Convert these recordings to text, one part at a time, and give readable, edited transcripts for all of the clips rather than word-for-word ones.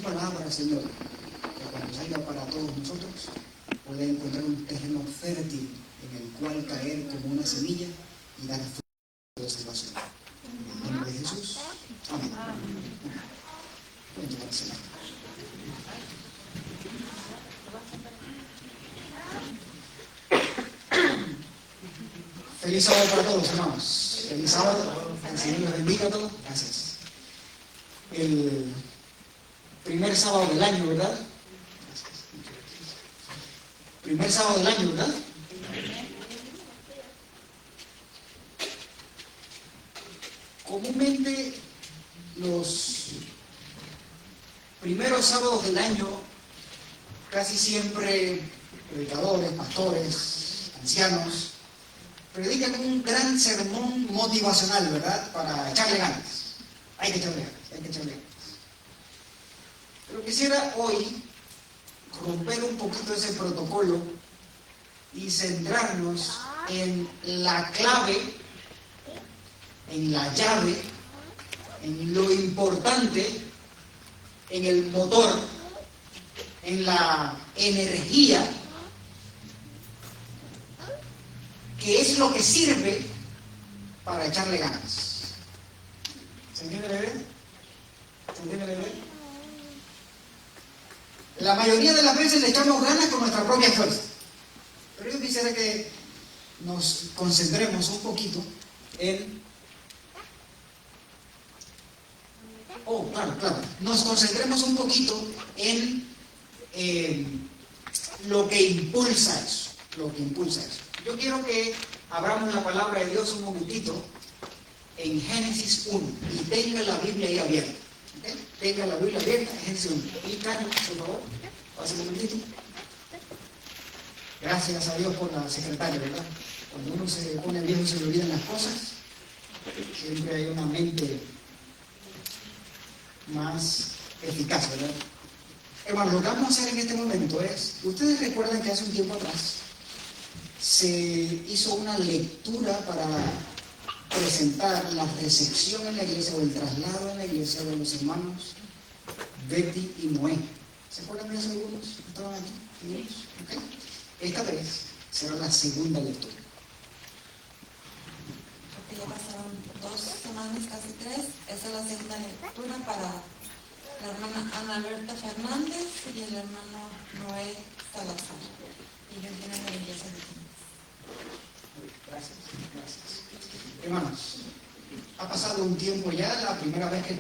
palabra, Señor, que cuando salga para todos nosotros pueda encontrar un terreno fértil en el cual caer como una semilla y dar fruto de salvación. En el nombre de Jesús. Amén. Pueden tomar asiento. Feliz sábado para todos, hermanos. Feliz sábado. El Señor los bendiga a todos. Gracias. El primer sábado del año, ¿verdad? Primer sábado del año, ¿verdad? Comúnmente los primeros sábados del año casi siempre predicadores, pastores, ancianos predican un gran sermón motivacional, ¿verdad? Para echarle ganas. Hay que echarle ganas, hay que echarle ganas. Pero quisiera hoy romper un poquito ese protocolo y centrarnos en la clave, en la llave, en lo importante, en el motor, en la energía, que es lo que sirve para echarle ganas. ¿Se entiende la idea? ¿Se entiende la idea? La mayoría de las veces le echamos ganas con nuestra propia fuerza. Pero yo quisiera que nos concentremos un poquito en... claro. Nos concentremos un poquito en lo que impulsa eso. Yo quiero que abramos la palabra de Dios un momentito en Génesis 1 y tenga la Biblia ahí abierta. ¿Okay? Tenga la Biblia abierta en Génesis 1. Y Carlos, por favor, pase un momentito. Gracias a Dios por la secretaria, ¿verdad? Cuando uno se pone viejo se le olvidan las cosas. Siempre hay una mente más eficaz, ¿verdad? Hermanos, lo que vamos a hacer en este momento es, ustedes recuerdan que hace un tiempo atrás se hizo una lectura para presentar la recepción en la iglesia o el traslado en la iglesia de los hermanos Betty y Noé. ¿Se acuerdan de eso algunos? ¿Estaban aquí? ¿Okay? Esta vez será la segunda lectura. Ya pasaron 2 semanas, casi 3. Esa es la segunda lectura para la hermana Ana Berta Fernández y el hermano Noé Salazar. Ellos vienen de la iglesia de Química. Gracias. Hermanos, ha pasado un tiempo ya, la primera vez que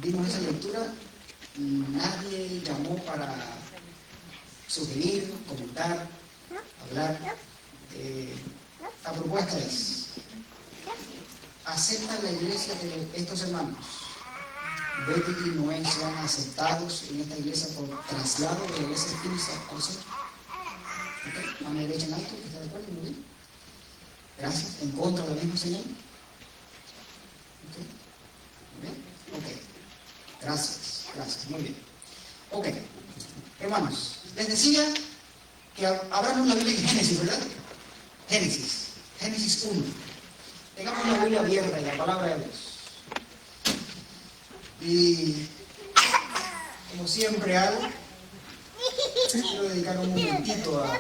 vimos esa lectura, nadie llamó para sugerir, comentar, hablar. La propuesta es: ¿acepta la iglesia de estos hermanos? Betty y Noé sean aceptados en esta iglesia por traslado de la iglesia de Química al centro. ¿Okay? Mano derecha en alto, ¿está de acuerdo? Muy bien. Gracias. ¿En contra del mismo Señor? Ok. Gracias. Muy bien. Ok. Hermanos, les decía que abramos la Biblia en Génesis, ¿verdad? Génesis 1. Tengamos la Biblia abierta y la palabra de Dios. Y como siempre hago, quiero dedicar un momentito a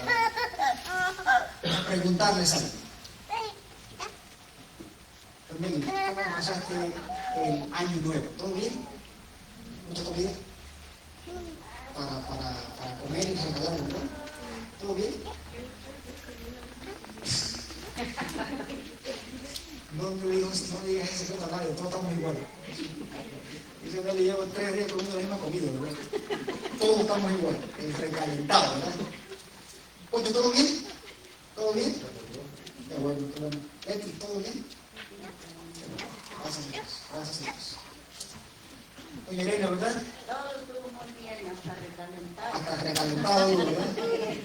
preguntarles algo. ¿Cómo pasaste el año nuevo? ¿Todo bien? ¿Mucha comida? Para comer y regalar, ¿verdad? ¿Todo bien? No digas ese secreto a nadie, todos estamos iguales. Yo siempre le llevo 3 días comiendo la misma comida, ¿verdad? Todos estamos iguales, el recalentado, ¿verdad? Oye, ¿todo bien? ¿Todo bien? Qué bueno. Betty, ¿todo bien? Gracias a Dios. Oye, Elena, ¿verdad? Todo estuvo muy bien, hasta recalentado. Hasta recalentado, ¿verdad?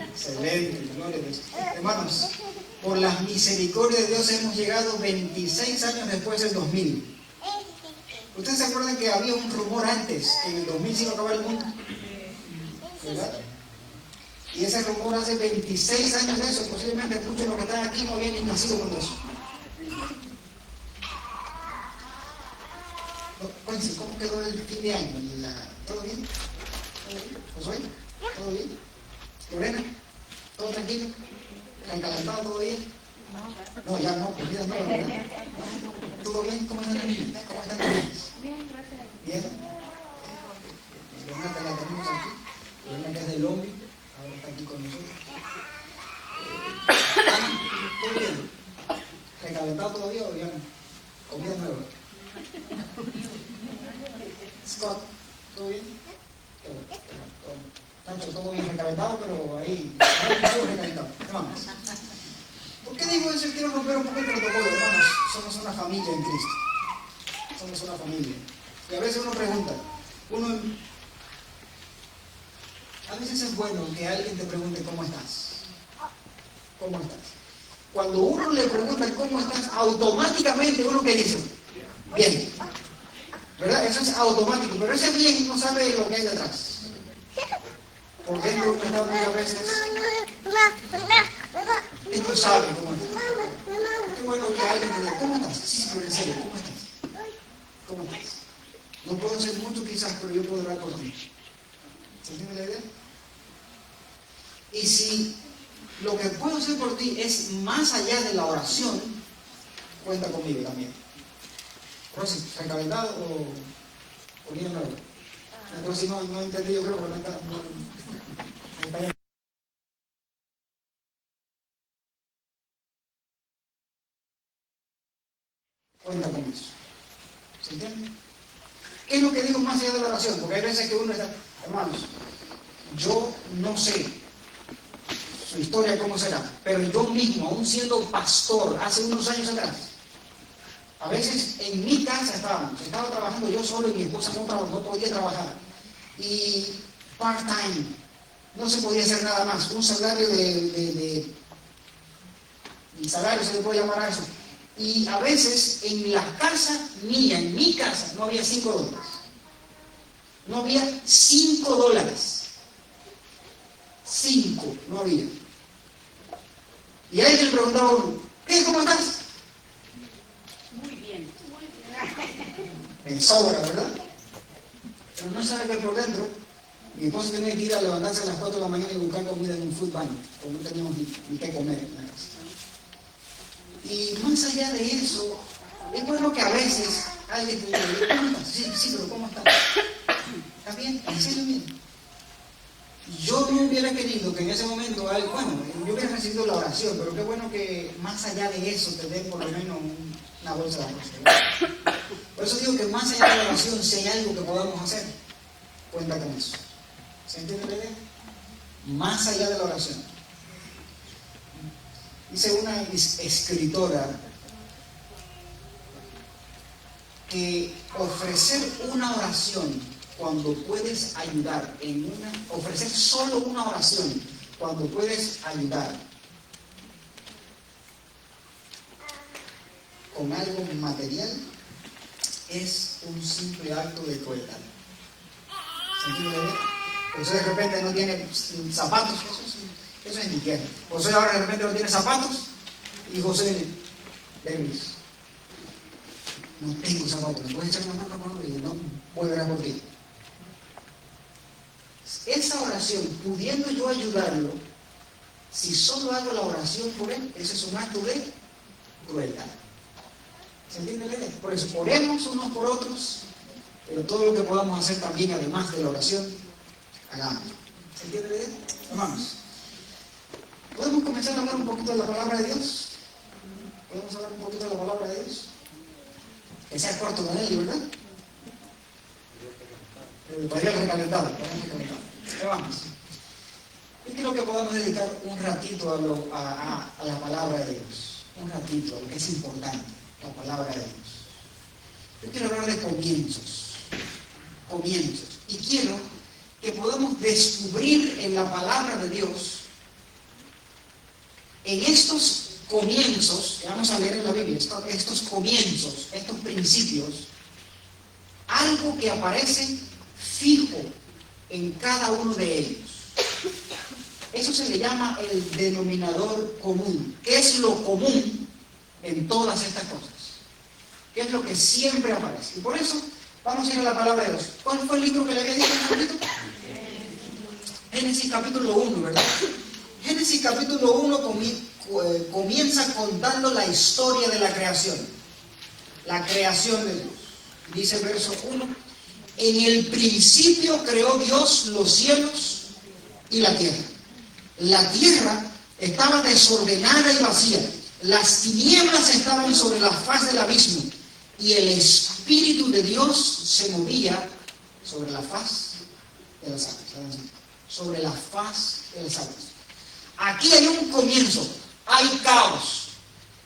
Excelente, gloria a Dios. Hermanos, por las misericordias de Dios hemos llegado 26 años después del 2000. ¿Ustedes se acuerdan que había un rumor antes que en el 2000 se iba a acabar el mundo? ¿Verdad? Y ese rumor hace 26 años de eso, posiblemente muchos de los que están aquí no habían ni nacido con eso. Cuéntense, ¿cómo quedó el fin de año? ¿Todo bien? ¿Josué? ¿Todo bien? ¿Lorena? ¿Todo tranquilo? ¿Recalentado todo bien? No, ya no, pues ya no, ¿verdad? ¿Todo bien? ¿Cómo están los niños? ¿Cómo están los niños? Bien, gracias. ¿Bien? Lorena la tenemos aquí. Lorena que es del Lombi, ahora está aquí con nosotros. ¿Todo bien? ¿Recalentado todavía o ya no? ¿Comida nueva? Scott, ¿todo bien? Qué bueno, qué bueno, todo bien. Nacho, todo bien recalentado, pero ahí, todo recalentado. Hermanos, ¿por qué digo eso? Quiero romper un poco el protocolo, hermanos. Somos una familia en Cristo. Somos una familia. Y a veces uno pregunta, a veces es bueno que alguien te pregunte cómo estás. ¿Cómo estás? Cuando uno le pregunta cómo estás, automáticamente uno que dice, bien. ¿Verdad? Eso es automático, pero ese bien no sabe lo que hay detrás. Por dentro uno está muchas veces y no sabe cómo está. Qué bueno que alguien te diga, ¿cómo estás? Sí, pero en serio, ¿cómo estás? ¿Cómo estás? No puedo hacer mucho quizás, pero yo puedo orar por ti. ¿Se entiende la idea? Y si lo que puedo hacer por ti es más allá de la oración, cuenta conmigo también. Rosy, ¿recalentado o bien nuevo? Entonces no entendí, yo creo que no está bien. Cuenta con eso. ¿Se entiende? ¿Qué es lo que digo más allá de la oración? Porque hay veces que uno está, hermanos, yo no sé su historia cómo será, pero yo mismo, aún siendo pastor hace unos años atrás, a veces en mi casa estaba trabajando yo solo y mi esposa no podía trabajar. Y part-time, no se podía hacer nada más, un salario el salario se le puede llamar a eso. Y a veces en la casa mía, en mi casa, no había $5. No había $5. 5, no había. Y alguien le preguntaba a uno, ¿qué? ¿Cómo estás? Muy bien. En sobra, ¿verdad? Pero no sabe que por dentro, mi esposa tenía que ir a levantarse a las 4 de la mañana y buscar comida en un food bank, porque no teníamos ni qué comer en la casa. Y más allá de eso, es bueno que a veces alguien te diga, ¿cómo estás? Sí, pero ¿cómo estás? ¿Estás bien? ¿En serio bien? Yo no hubiera querido que en ese momento, yo hubiera recibido la oración, pero qué bueno que más allá de eso te den por lo menos una bolsa de arroz. Por eso digo que más allá de la oración, si hay algo que podamos hacer, cuenta con eso. ¿Se entiende la idea? Más allá de la oración. Dice una escritora que ofrecer una oración cuando puedes ayudar ofrecer solo una oración cuando puedes ayudar con algo material es un simple acto de crueldad. ¿Se entiende la idea? José de repente no tiene zapatos, eso es mi tierra. José ahora de repente no tiene zapatos y José le dice, no tengo zapatos, ¿me puedes echar una mano con él? Y no volverá por ti. Esa oración, pudiendo yo ayudarlo, si solo hago la oración por él, ese es un acto de crueldad. ¿Se entiende la idea? Por eso, oremos unos por otros, pero todo lo que podamos hacer también, además de la oración, hagámoslo. ¿Se entiende la idea? Hermanos, ¿podemos comenzar a hablar un poquito de la palabra de Dios? ¿Podemos hablar un poquito de la palabra de Dios? Que sea corto con él, ¿verdad? Todavía recalentado. Vamos. Yo quiero que podamos dedicar un ratito a la palabra de Dios. Un ratito, a lo que es importante, la palabra de Dios. Yo quiero hablar de comienzos. Comienzos. Y quiero que podamos descubrir en la palabra de Dios, en estos comienzos, que vamos a leer en la Biblia, estos comienzos, estos principios, algo que aparece fijo en cada uno de ellos. Eso se le llama el denominador común. ¿Qué es lo común en todas estas cosas? ¿Qué es lo que siempre aparece? Y por eso vamos a ir a la palabra de Dios. ¿Cuál fue el libro que le había dicho? Génesis capítulo 1, ¿verdad? Génesis capítulo 1 comienza contando la historia de la creación. La creación de Dios. Dice el verso 1, en el principio creó Dios los cielos y la tierra. La tierra estaba desordenada y vacía. Las tinieblas estaban sobre la faz del abismo y el Espíritu de Dios se movía sobre la faz de las aguas. Sobre la faz de las aguas. Aquí hay un comienzo, hay caos.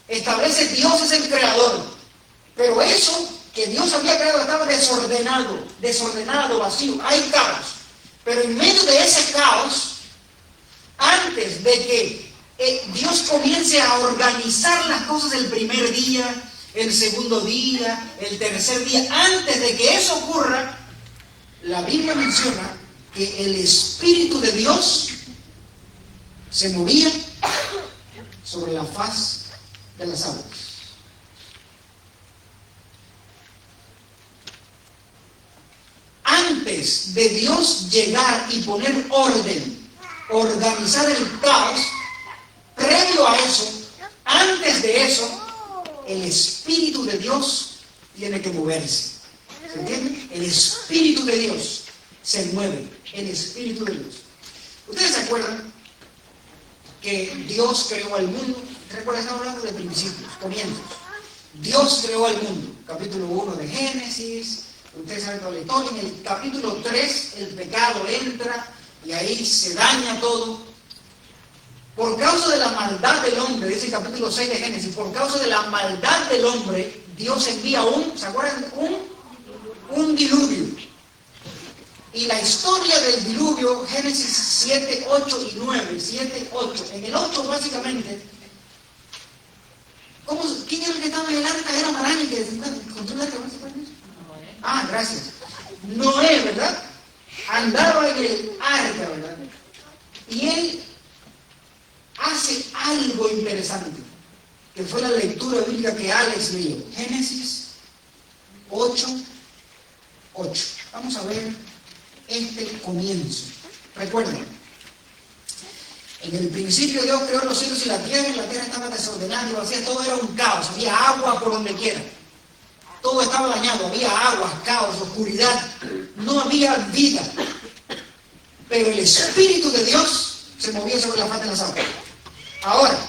Establece Dios es el creador, pero eso que Dios había creado estaba desordenado, vacío, hay caos. Pero en medio de ese caos, antes de que Dios comience a organizar las cosas el primer día, el segundo día, el tercer día, antes de que eso ocurra, la Biblia menciona que el Espíritu de Dios se movía sobre la faz de las aguas. Antes de Dios llegar y poner orden, organizar el caos, previo a eso, antes de eso, el Espíritu de Dios tiene que moverse. ¿Se entiende? El Espíritu de Dios se mueve. El Espíritu de Dios. ¿Ustedes se acuerdan que Dios creó al mundo? Recuerden, estamos hablando de principios, comienzos. Dios creó al mundo. Capítulo 1 de Génesis. Ustedes saben toda la historia. En el capítulo 3 el pecado entra y ahí se daña todo. Por causa de la maldad del hombre, dice el capítulo 6 de Génesis, por causa de la maldad del hombre, Dios envía ¿se acuerdan? Un diluvio. Y la historia del diluvio, Génesis 7, 8 y 9, 7, 8. En el 8 básicamente, ¿quién era el que estaba en el arca? Era Marán el que encontró el arca. Ah, gracias. Noé, ¿verdad? Andaba en el arca, ¿verdad? Y él hace algo interesante, que fue la lectura bíblica que Alex leyó. Génesis 8, 8. Vamos a ver este comienzo. Recuerden, en el principio Dios creó los cielos y la tierra estaba desordenada y vacía, todo era un caos, había agua por donde quiera. Todo estaba dañado, había aguas, caos, oscuridad, no había vida. Pero el Espíritu de Dios se movía sobre la faz de las aguas. Ahora,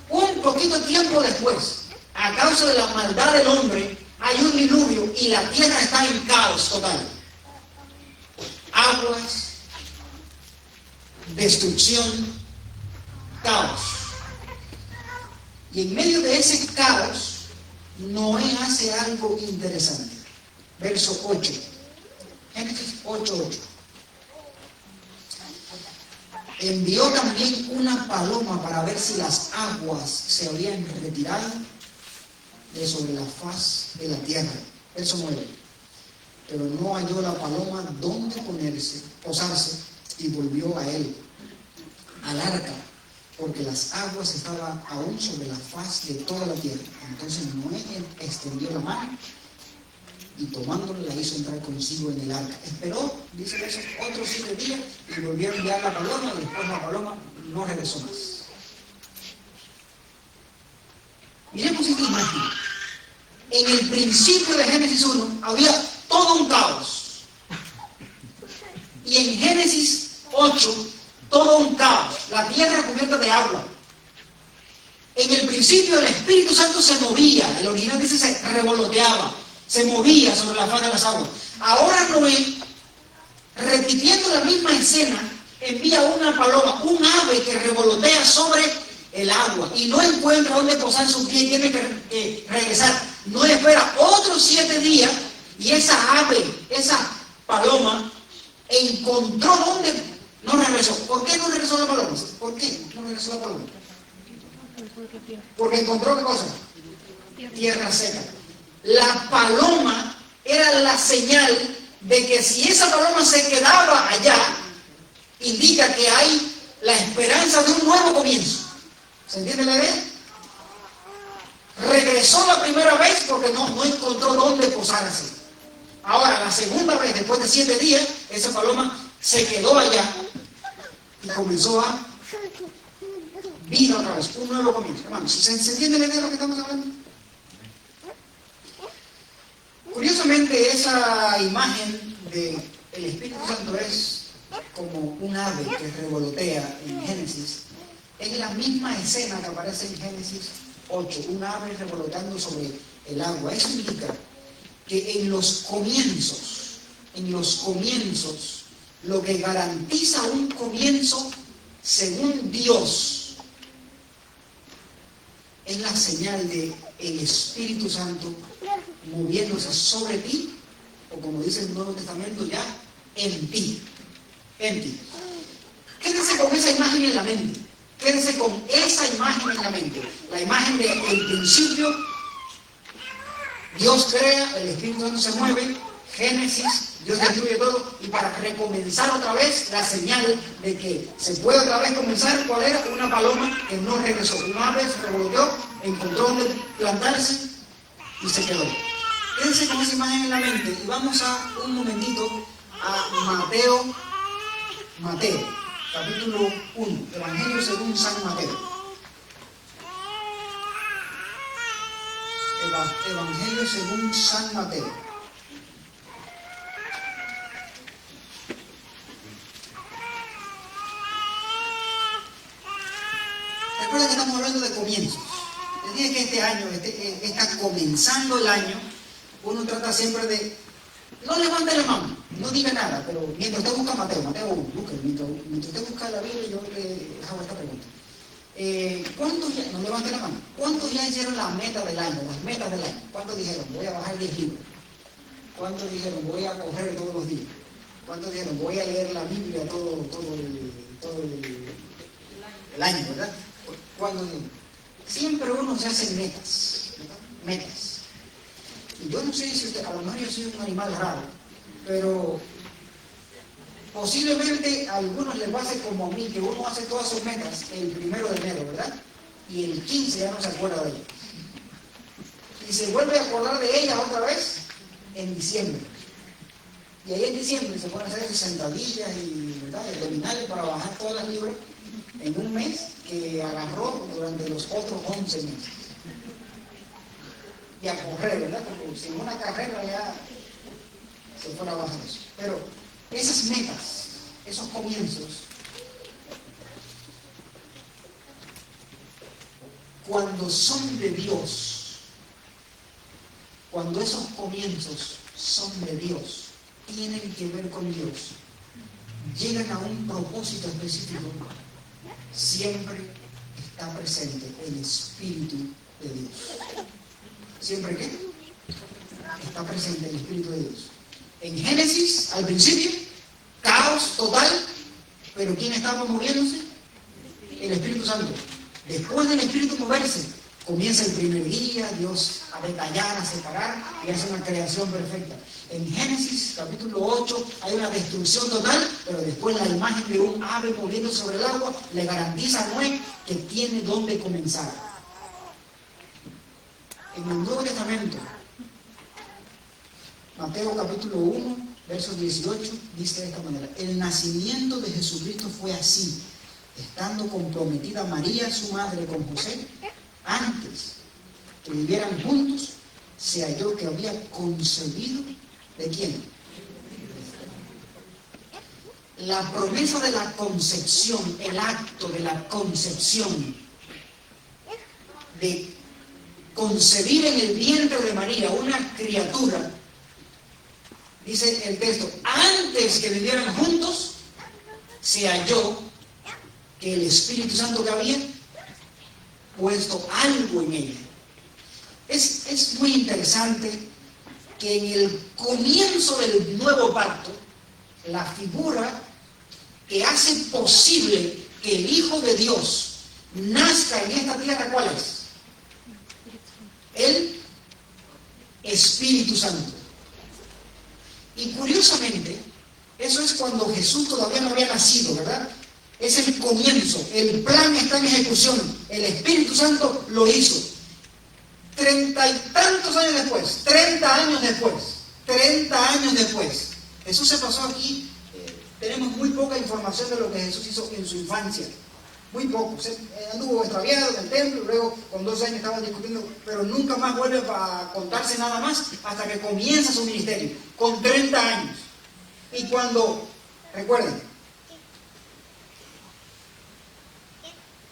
un poquito tiempo después, a causa de la maldad del hombre, hay un diluvio y la tierra está en caos total. Aguas, destrucción, caos. Y en medio de ese caos, Noé hace algo interesante. Verso 8. Génesis 8, 8. Envió también una paloma para ver si las aguas se habían retirado de sobre la faz de la tierra. Verso 9. Pero no halló la paloma dónde posarse, y volvió a él, al arca, porque las aguas estaban aún sobre la faz de toda la tierra. Entonces Noé extendió la mano y tomándole la hizo entrar consigo en el arca. Esperó, dice eso, otros 7 días y volvió a enviar la paloma, y después la paloma no regresó más. Miremos esta imagen. En el principio de Génesis 1 había todo un caos. Y en Génesis 8, todo un caos. La tierra cubierta de agua. En el principio el Espíritu Santo se movía. El original dice se revoloteaba. Se movía sobre la faz de las aguas. Ahora Noé, repitiendo la misma escena, envía una paloma, un ave que revolotea sobre el agua y no encuentra dónde posar su pie y tiene que regresar. No espera otros 7 días y esa ave, esa paloma, encontró dónde no regresó. ¿Por qué no regresó la paloma? ¿Por qué no regresó la paloma? Porque encontró ¿qué cosa? Tierra seca. La paloma era la señal de que si esa paloma se quedaba allá, indica que hay la esperanza de un nuevo comienzo. ¿Se entiende la idea? Regresó la primera vez porque no encontró dónde posarse. Ahora, la segunda vez, después de 7 días, esa paloma se quedó allá y comenzó a vida otra vez, un nuevo comienzo. Hermanos, ¿se entiende la idea de lo que estamos hablando? Curiosamente, esa imagen del Espíritu Santo es como un ave que revolotea en Génesis. Es la misma escena que aparece en Génesis 8, un ave revoloteando sobre el agua. Eso indica que en los comienzos, lo que garantiza un comienzo según Dios es la señal de el Espíritu Santo moviéndose sobre ti, o como dice el Nuevo Testamento, ya en ti. En ti. Quédese con esa imagen en la mente. Quédese con esa imagen en la mente. La imagen del principio, Dios crea, el Espíritu Santo se mueve, Génesis, Dios destruye todo, y para recomenzar otra vez, la señal de que se puede otra vez comenzar, ¿cuál era? Una paloma que no regresó. Una vez se revoloteó, encontró donde plantarse y se quedó. Quédense con esa imagen en la mente y vamos a un momentito a Mateo, capítulo 1, Evangelio según San Mateo. Evangelio según San Mateo. Recuerda que estamos hablando de comienzos. Les dije que este año, está comenzando el año, uno trata siempre de no levante la mano, no diga nada, pero mientras usted busca Mateo 1, mientras usted busca la Biblia, yo le hago esta pregunta. ¿Cuántos ya, no levante la mano, cuántos ya hicieron la meta del año, las metas del año? ¿Cuántos dijeron, voy a bajar 10 libros? ¿Cuántos dijeron, voy a correr todos los días? ¿Cuántos dijeron, voy a leer la Biblia todo el año, verdad? ¿Cuántos dijeron? Siempre uno se hace metas, ¿verdad? Metas. Y yo no sé si usted, a lo mejor yo soy un animal raro, pero posiblemente a algunos les va a hacer como a mí, que uno hace todas sus metas el 1 de enero, ¿verdad? Y el 15 ya no se acuerda de ellas. Y se vuelve a acordar de ellas otra vez en diciembre. Y ahí en diciembre se pueden hacer sentadillas y, ¿verdad?, abdominales para bajar todas las libras en un mes que agarró durante los otros 11 meses. Y a correr, ¿verdad? Porque sin una carrera ya se fuera a bajar eso. Pero esas metas, esos comienzos, cuando son de Dios, cuando esos comienzos son de Dios, tienen que ver con Dios, llegan a un propósito específico, siempre está presente el Espíritu de Dios. ¿Siempre qué? Está presente el Espíritu de Dios. En Génesis, al principio, caos total, pero ¿quién estaba moviéndose? El Espíritu Santo. Después del Espíritu moverse, comienza el primer día, Dios a detallar, a separar y hace una creación perfecta. En Génesis, capítulo 8, hay una destrucción total, pero después la imagen de un ave moviendo sobre el agua le garantiza a Noé que tiene dónde comenzar. En el Nuevo Testamento, Mateo capítulo 1, verso 18, dice de esta manera: el nacimiento de Jesucristo fue así, estando comprometida María, su madre, con José, antes que vivieran juntos, se halló que había concebido, ¿de quién? La promesa de la concepción, el acto de la concepción, de concebir en el vientre de María una criatura, dice el texto, antes que vivieran juntos, se halló que el Espíritu Santo que había puesto algo en ella. Es muy interesante que en el comienzo del nuevo pacto, la figura que hace posible que el Hijo de Dios nazca en esta tierra, ¿cuál es? El Espíritu Santo. Y curiosamente, eso es cuando Jesús todavía no había nacido, ¿verdad? Es el comienzo, el plan está en ejecución, el Espíritu Santo lo hizo. 30 y tantos años después, 30 años después, Jesús se pasó aquí, tenemos muy poca información de lo que Jesús hizo en su infancia. Muy poco. Se anduvo extraviado en el templo, luego con 12 años estaban discutiendo, pero nunca más vuelve a contarse nada más hasta que comienza su ministerio, con 30 años. Y cuando, recuerden,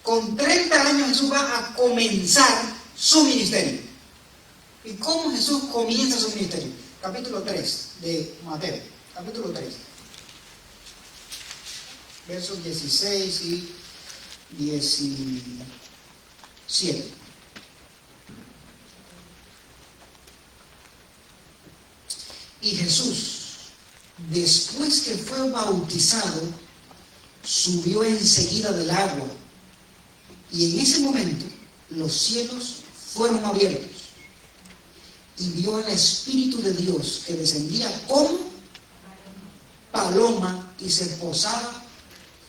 con 30 años Jesús va a comenzar su ministerio. ¿Y cómo Jesús comienza su ministerio? Capítulo 3 de Mateo, capítulo 3, versos 16 y 17. Y Jesús, después que fue bautizado, subió enseguida del agua, y en ese momento los cielos fueron abiertos, y vio al Espíritu de Dios que descendía como paloma y se posaba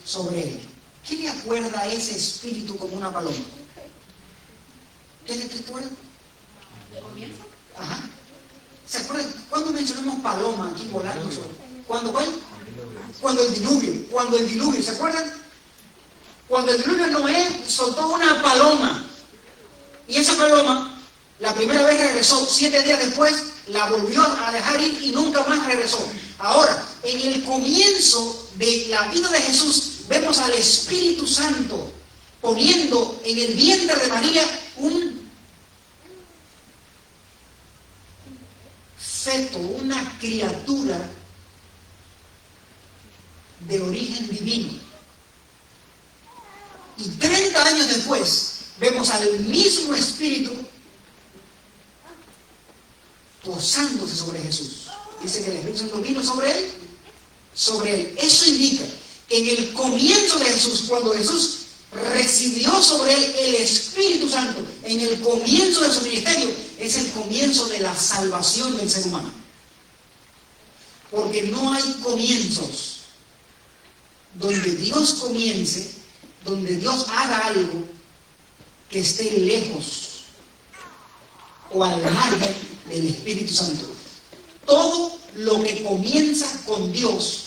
sobre él. ¿Qué le acuerda a ese espíritu como una paloma? ¿Qué le recuerda? ¿Comienzo? Ajá. ¿Se acuerdan? ¿Cuándo mencionamos paloma aquí volando? ¿Cuándo fue? Cuando el diluvio, ¿se acuerdan? Cuando el diluvio, Noé soltó una paloma. Y esa paloma, la primera vez regresó, 7 días después, la volvió a dejar ir y nunca más regresó. Ahora, en el comienzo de la vida de Jesús, vemos al Espíritu Santo poniendo en el vientre de María un feto, una criatura de origen divino. Y 30 años después, vemos al mismo Espíritu posándose sobre Jesús. Dice que el Espíritu Santo vino sobre él. Eso indica que en el comienzo de Jesús, cuando Jesús recibió sobre él el Espíritu Santo, en el comienzo de su ministerio, es el comienzo de la salvación del ser humano. Porque no hay comienzos donde Dios comience, donde Dios haga algo que esté lejos o al margen del Espíritu Santo. Todo lo que comienza con Dios,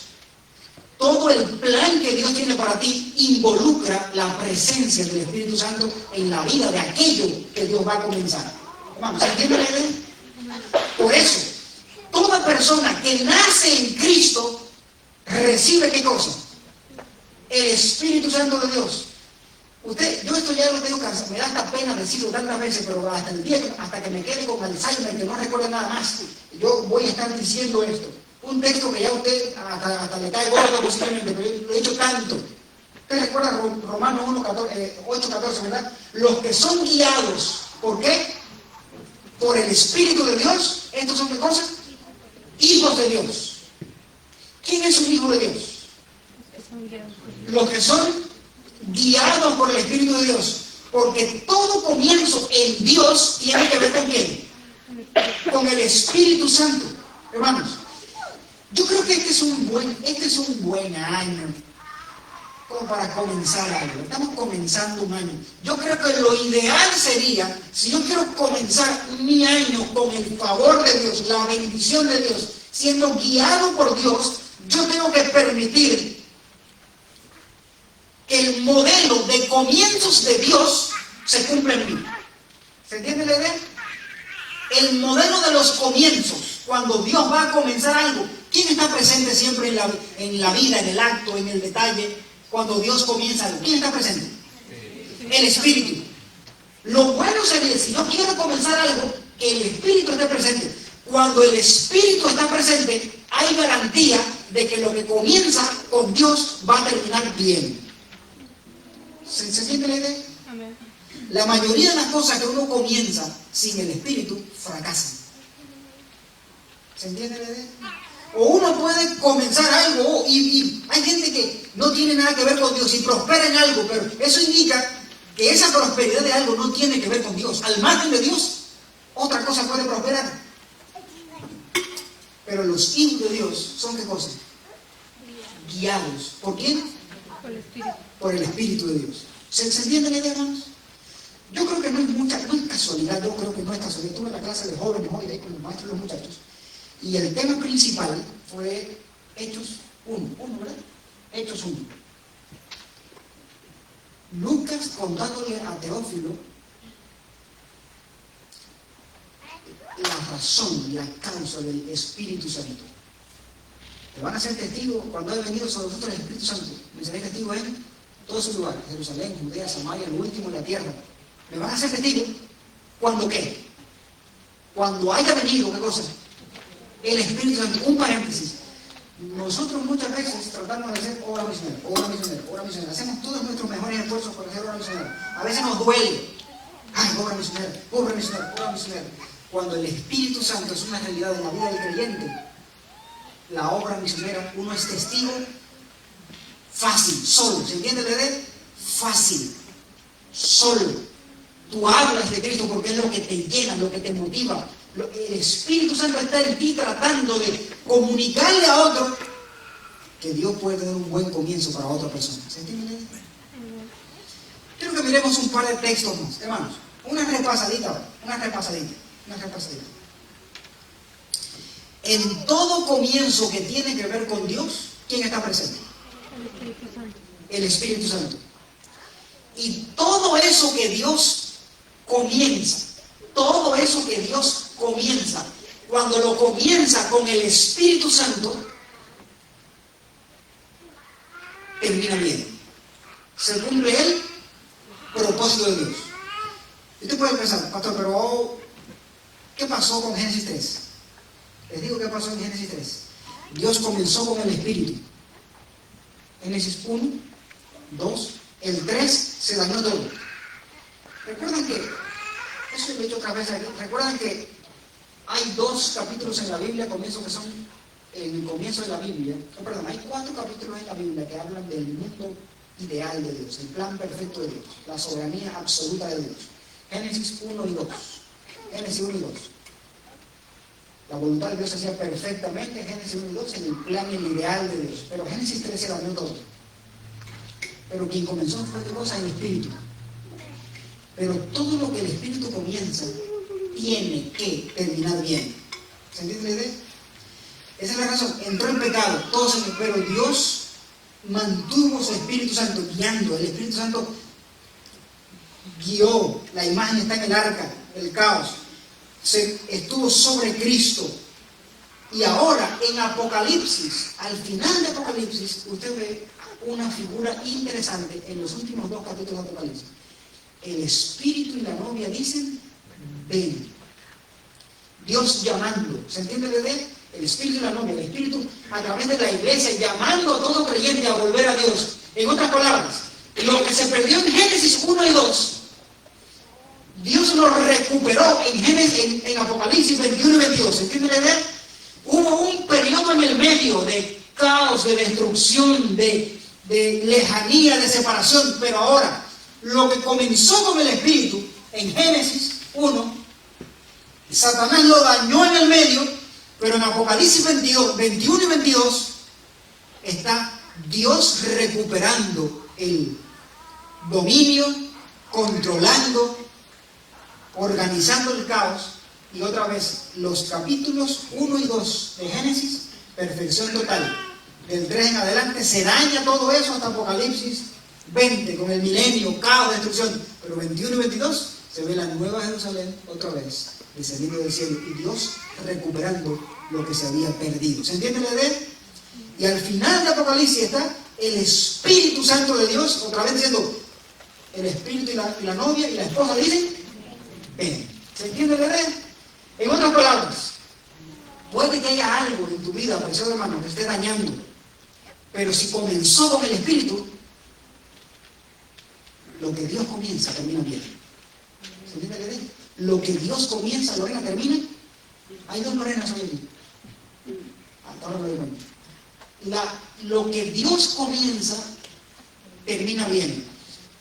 todo el plan que Dios tiene para ti, involucra la presencia del Espíritu Santo en la vida de aquello que Dios va a comenzar. Vamos, ¿entienden la idea? Por eso, toda persona que nace en Cristo recibe ¿qué cosa? El Espíritu Santo de Dios. Yo esto ya lo tengo cansado, me da hasta pena decirlo tantas veces, pero hasta que me quede con Alzheimer, que no recuerde nada más, yo voy a estar diciendo esto. Un texto que ya usted hasta le cae gordo posiblemente, pero yo lo he dicho tanto. ¿Usted recuerda Romanos 8:14, verdad? Los que son guiados, ¿por qué? Por el Espíritu de Dios. ¿Estos son qué cosas? Hijos de Dios. ¿Quién es un hijo de Dios? Los que son guiados por el Espíritu de Dios. Porque todo comienzo en Dios tiene que ver con quién? Con el Espíritu Santo. Hermanos, yo creo que este es un buen año como para comenzar algo. Estamos comenzando un año. Yo creo que lo ideal sería, si yo quiero comenzar mi año con el favor de Dios, la bendición de Dios, siendo guiado por Dios, yo tengo que permitir que el modelo de comienzos de Dios se cumpla en mí. ¿Se entiende la idea? El modelo de los comienzos, cuando Dios va a comenzar algo, ¿quién está presente siempre en la vida, en el acto, en el detalle? Cuando Dios comienza algo, ¿quién está presente? El Espíritu. Lo bueno sería, si yo quiero comenzar algo, que el Espíritu esté presente. Cuando el Espíritu está presente, hay garantía de que lo que comienza con Dios va a terminar bien. ¿Se entiende la idea? Amén. La mayoría de las cosas que uno comienza sin el Espíritu fracasan. ¿Se entiende la idea? O uno puede comenzar algo y hay gente que no tiene nada que ver con Dios y prospera en algo, pero eso indica que esa prosperidad de algo no tiene que ver con Dios. Al margen de Dios, otra cosa puede prosperar. Pero los hijos de Dios son ¿qué cosa? Guiados. ¿Por quién? Por el Espíritu de Dios. ¿Se entiende la idea, hermanos? Yo creo que no es casualidad, Tuve la clase de jóvenes hoy, de ahí con los maestros y los muchachos. Y el tema principal fue Hechos 1, ¿verdad? Hechos 1. Lucas contándole a Teófilo la razón, la causa del Espíritu Santo. Te van a ser testigos cuando haya venido sobre vosotros el Espíritu Santo. Me seréis testigos en todos sus lugares, Jerusalén, Judea, Samaria, lo último en la tierra. Me van a ser testigos cuando ¿qué? Cuando haya venido, ¿qué cosa? El Espíritu Santo. Un paréntesis. Nosotros muchas veces tratamos de hacer obra misionera, obra misionera, obra misionera. Hacemos todos nuestros mejores esfuerzos para hacer obra misionera. A veces nos duele. Ay, obra misionera, obra misionera, obra misionera. Cuando el Espíritu Santo es una realidad en la vida del creyente, la obra misionera, uno es testigo fácil, solo. ¿Se entiende la idea? Fácil, solo. Tú hablas de Cristo porque es lo que te llena, lo que te motiva. El Espíritu Santo está en ti tratando de comunicarle a otro que Dios puede tener un buen comienzo para otra persona. ¿Se entiende la idea? Quiero que miremos un par de textos más, hermanos. Una repasadita. En todo comienzo que tiene que ver con Dios, ¿quién está presente? El Espíritu Santo. Y todo eso que Dios comienza, cuando lo comienza con el Espíritu Santo, termina bien. Se cumple el propósito de Dios. Y usted puede pensar, pastor, pero ¿qué pasó con Génesis 3? Les digo qué pasó en Génesis 3. Dios comenzó con el Espíritu. Génesis 1, 2, el 3 se dañó todo. Recuerdan que, eso lo he dicho otra vez aquí, recuerdan que hay 2 capítulos en la Biblia, comienzo que son en el comienzo de la Biblia, hay 4 capítulos en la Biblia que hablan del mundo ideal de Dios, el plan perfecto de Dios, la soberanía absoluta de Dios. Génesis 1 y 2. Génesis 1 y 2. La voluntad de Dios se hacía perfectamente, Génesis 1 y 2, en el plan y el ideal de Dios. Pero Génesis 3 se dañó todo. Pero quien comenzó fue Dios en el Espíritu. Pero todo lo que el Espíritu comienza tiene que terminar bien. ¿Se entiende la idea? Esa es la razón. Entró en pecado, pero Dios mantuvo su Espíritu Santo guiando. El Espíritu Santo guió. La imagen está en el arca, el caos. Estuvo sobre Cristo. Y ahora en Apocalipsis, al final de Apocalipsis, usted ve una figura interesante en los últimos 2 capítulos de Apocalipsis. El Espíritu y la novia dicen, ven. Dios llamando. ¿Se entiende la idea? El Espíritu y la novia, el Espíritu a través de la iglesia, llamando a todo creyente a volver a Dios. En otras palabras, lo que se perdió en Génesis 1 y 2, Dios lo recuperó en Apocalipsis 21 y 22. ¿Se entiende la idea? Hubo un periodo en el medio de caos, de destrucción, de lejanía, de separación, pero ahora, lo que comenzó con el Espíritu en Génesis 1, Satanás lo dañó en el medio, pero en Apocalipsis 21 y 22 está Dios recuperando el dominio, controlando, organizando el caos. Y otra vez, los capítulos 1 y 2 de Génesis, perfección total. Del 3 en adelante se daña todo eso hasta Apocalipsis 20, con el milenio, caos, destrucción. Pero 21 y 22 se ve la nueva Jerusalén otra vez, descendiendo del cielo, y Dios recuperando lo que se había perdido. ¿Se entiende la idea? Y al final de Apocalipsis está el Espíritu Santo de Dios, otra vez diciendo, el Espíritu y la novia y la esposa dicen, ven. ¿Se entiende la idea? En otras palabras, puede que haya algo en tu vida, precioso hermano, que esté dañando, pero si comenzó con el Espíritu, lo que Dios comienza termina bien. ¿Se entiende la idea? Lo que Dios comienza, Lorena, termina. Hay 2 Lorenas hoy en día. Ahora lo digo. Lo que Dios comienza termina bien.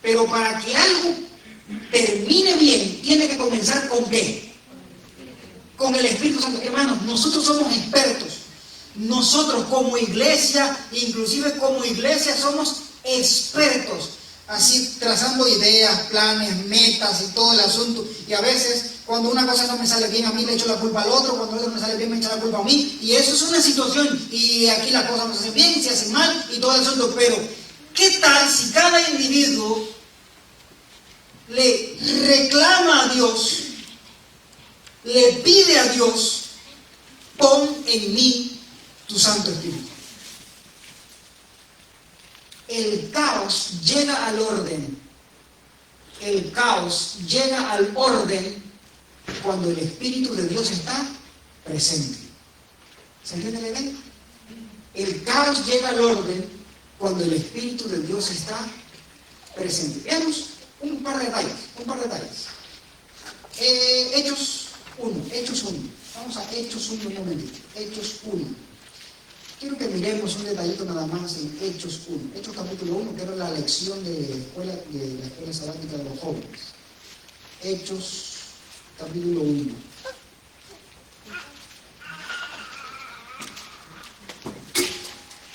Pero para que algo termine bien, tiene que comenzar ¿con qué? Con el Espíritu Santo. Hermanos, nosotros somos expertos. Nosotros como iglesia, inclusive como iglesia, somos expertos. Así trazando ideas, planes, metas y todo el asunto. Y a veces cuando una cosa no me sale bien a mí le echo la culpa al otro, cuando el otro me sale bien me echa la culpa a mí, y eso es una situación, y aquí las cosas no se hacen bien, se hacen mal, y todo eso, pero ¿qué tal si cada individuo le reclama a Dios, le pide a Dios, pon en mí tu Santo Espíritu? El caos llega al orden. El caos llega al orden cuando el Espíritu de Dios está presente. ¿Se entiende la idea? El caos llega al orden cuando el Espíritu de Dios está presente. Veamos un par de detalles. Hechos 1. Vamos a Hechos 1 un momentito. Hechos 1. Quiero que miremos un detallito nada más en Hechos 1. Hechos capítulo 1, que era la lección de la escuela sabática de los jóvenes. Hechos capítulo 1.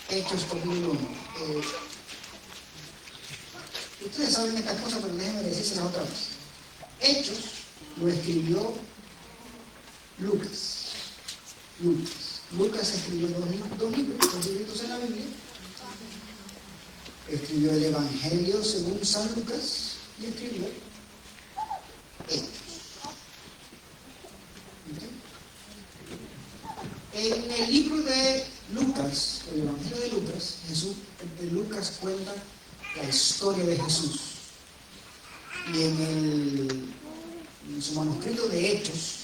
Hechos capítulo 1. Ustedes saben estas cosas, pero déjenme decírselas otra vez. Hechos lo escribió Lucas. Lucas escribió dos libros en la Biblia. Escribió el Evangelio según San Lucas y escribió Hechos. En el libro de Lucas, el Evangelio de Lucas, Lucas cuenta la historia de Jesús. Y en su manuscrito de Hechos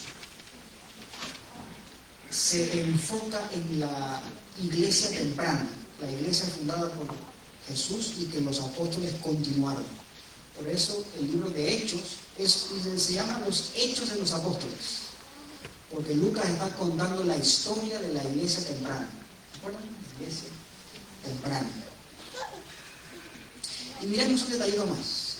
se enfoca en la iglesia temprana, la iglesia fundada por Jesús y que los apóstoles continuaron. Por eso el libro de Hechos se llama los Hechos de los Apóstoles, porque Lucas está contando la historia de la iglesia temprana. ¿Se acuerdan? La iglesia temprana. Y miremos un detallito más.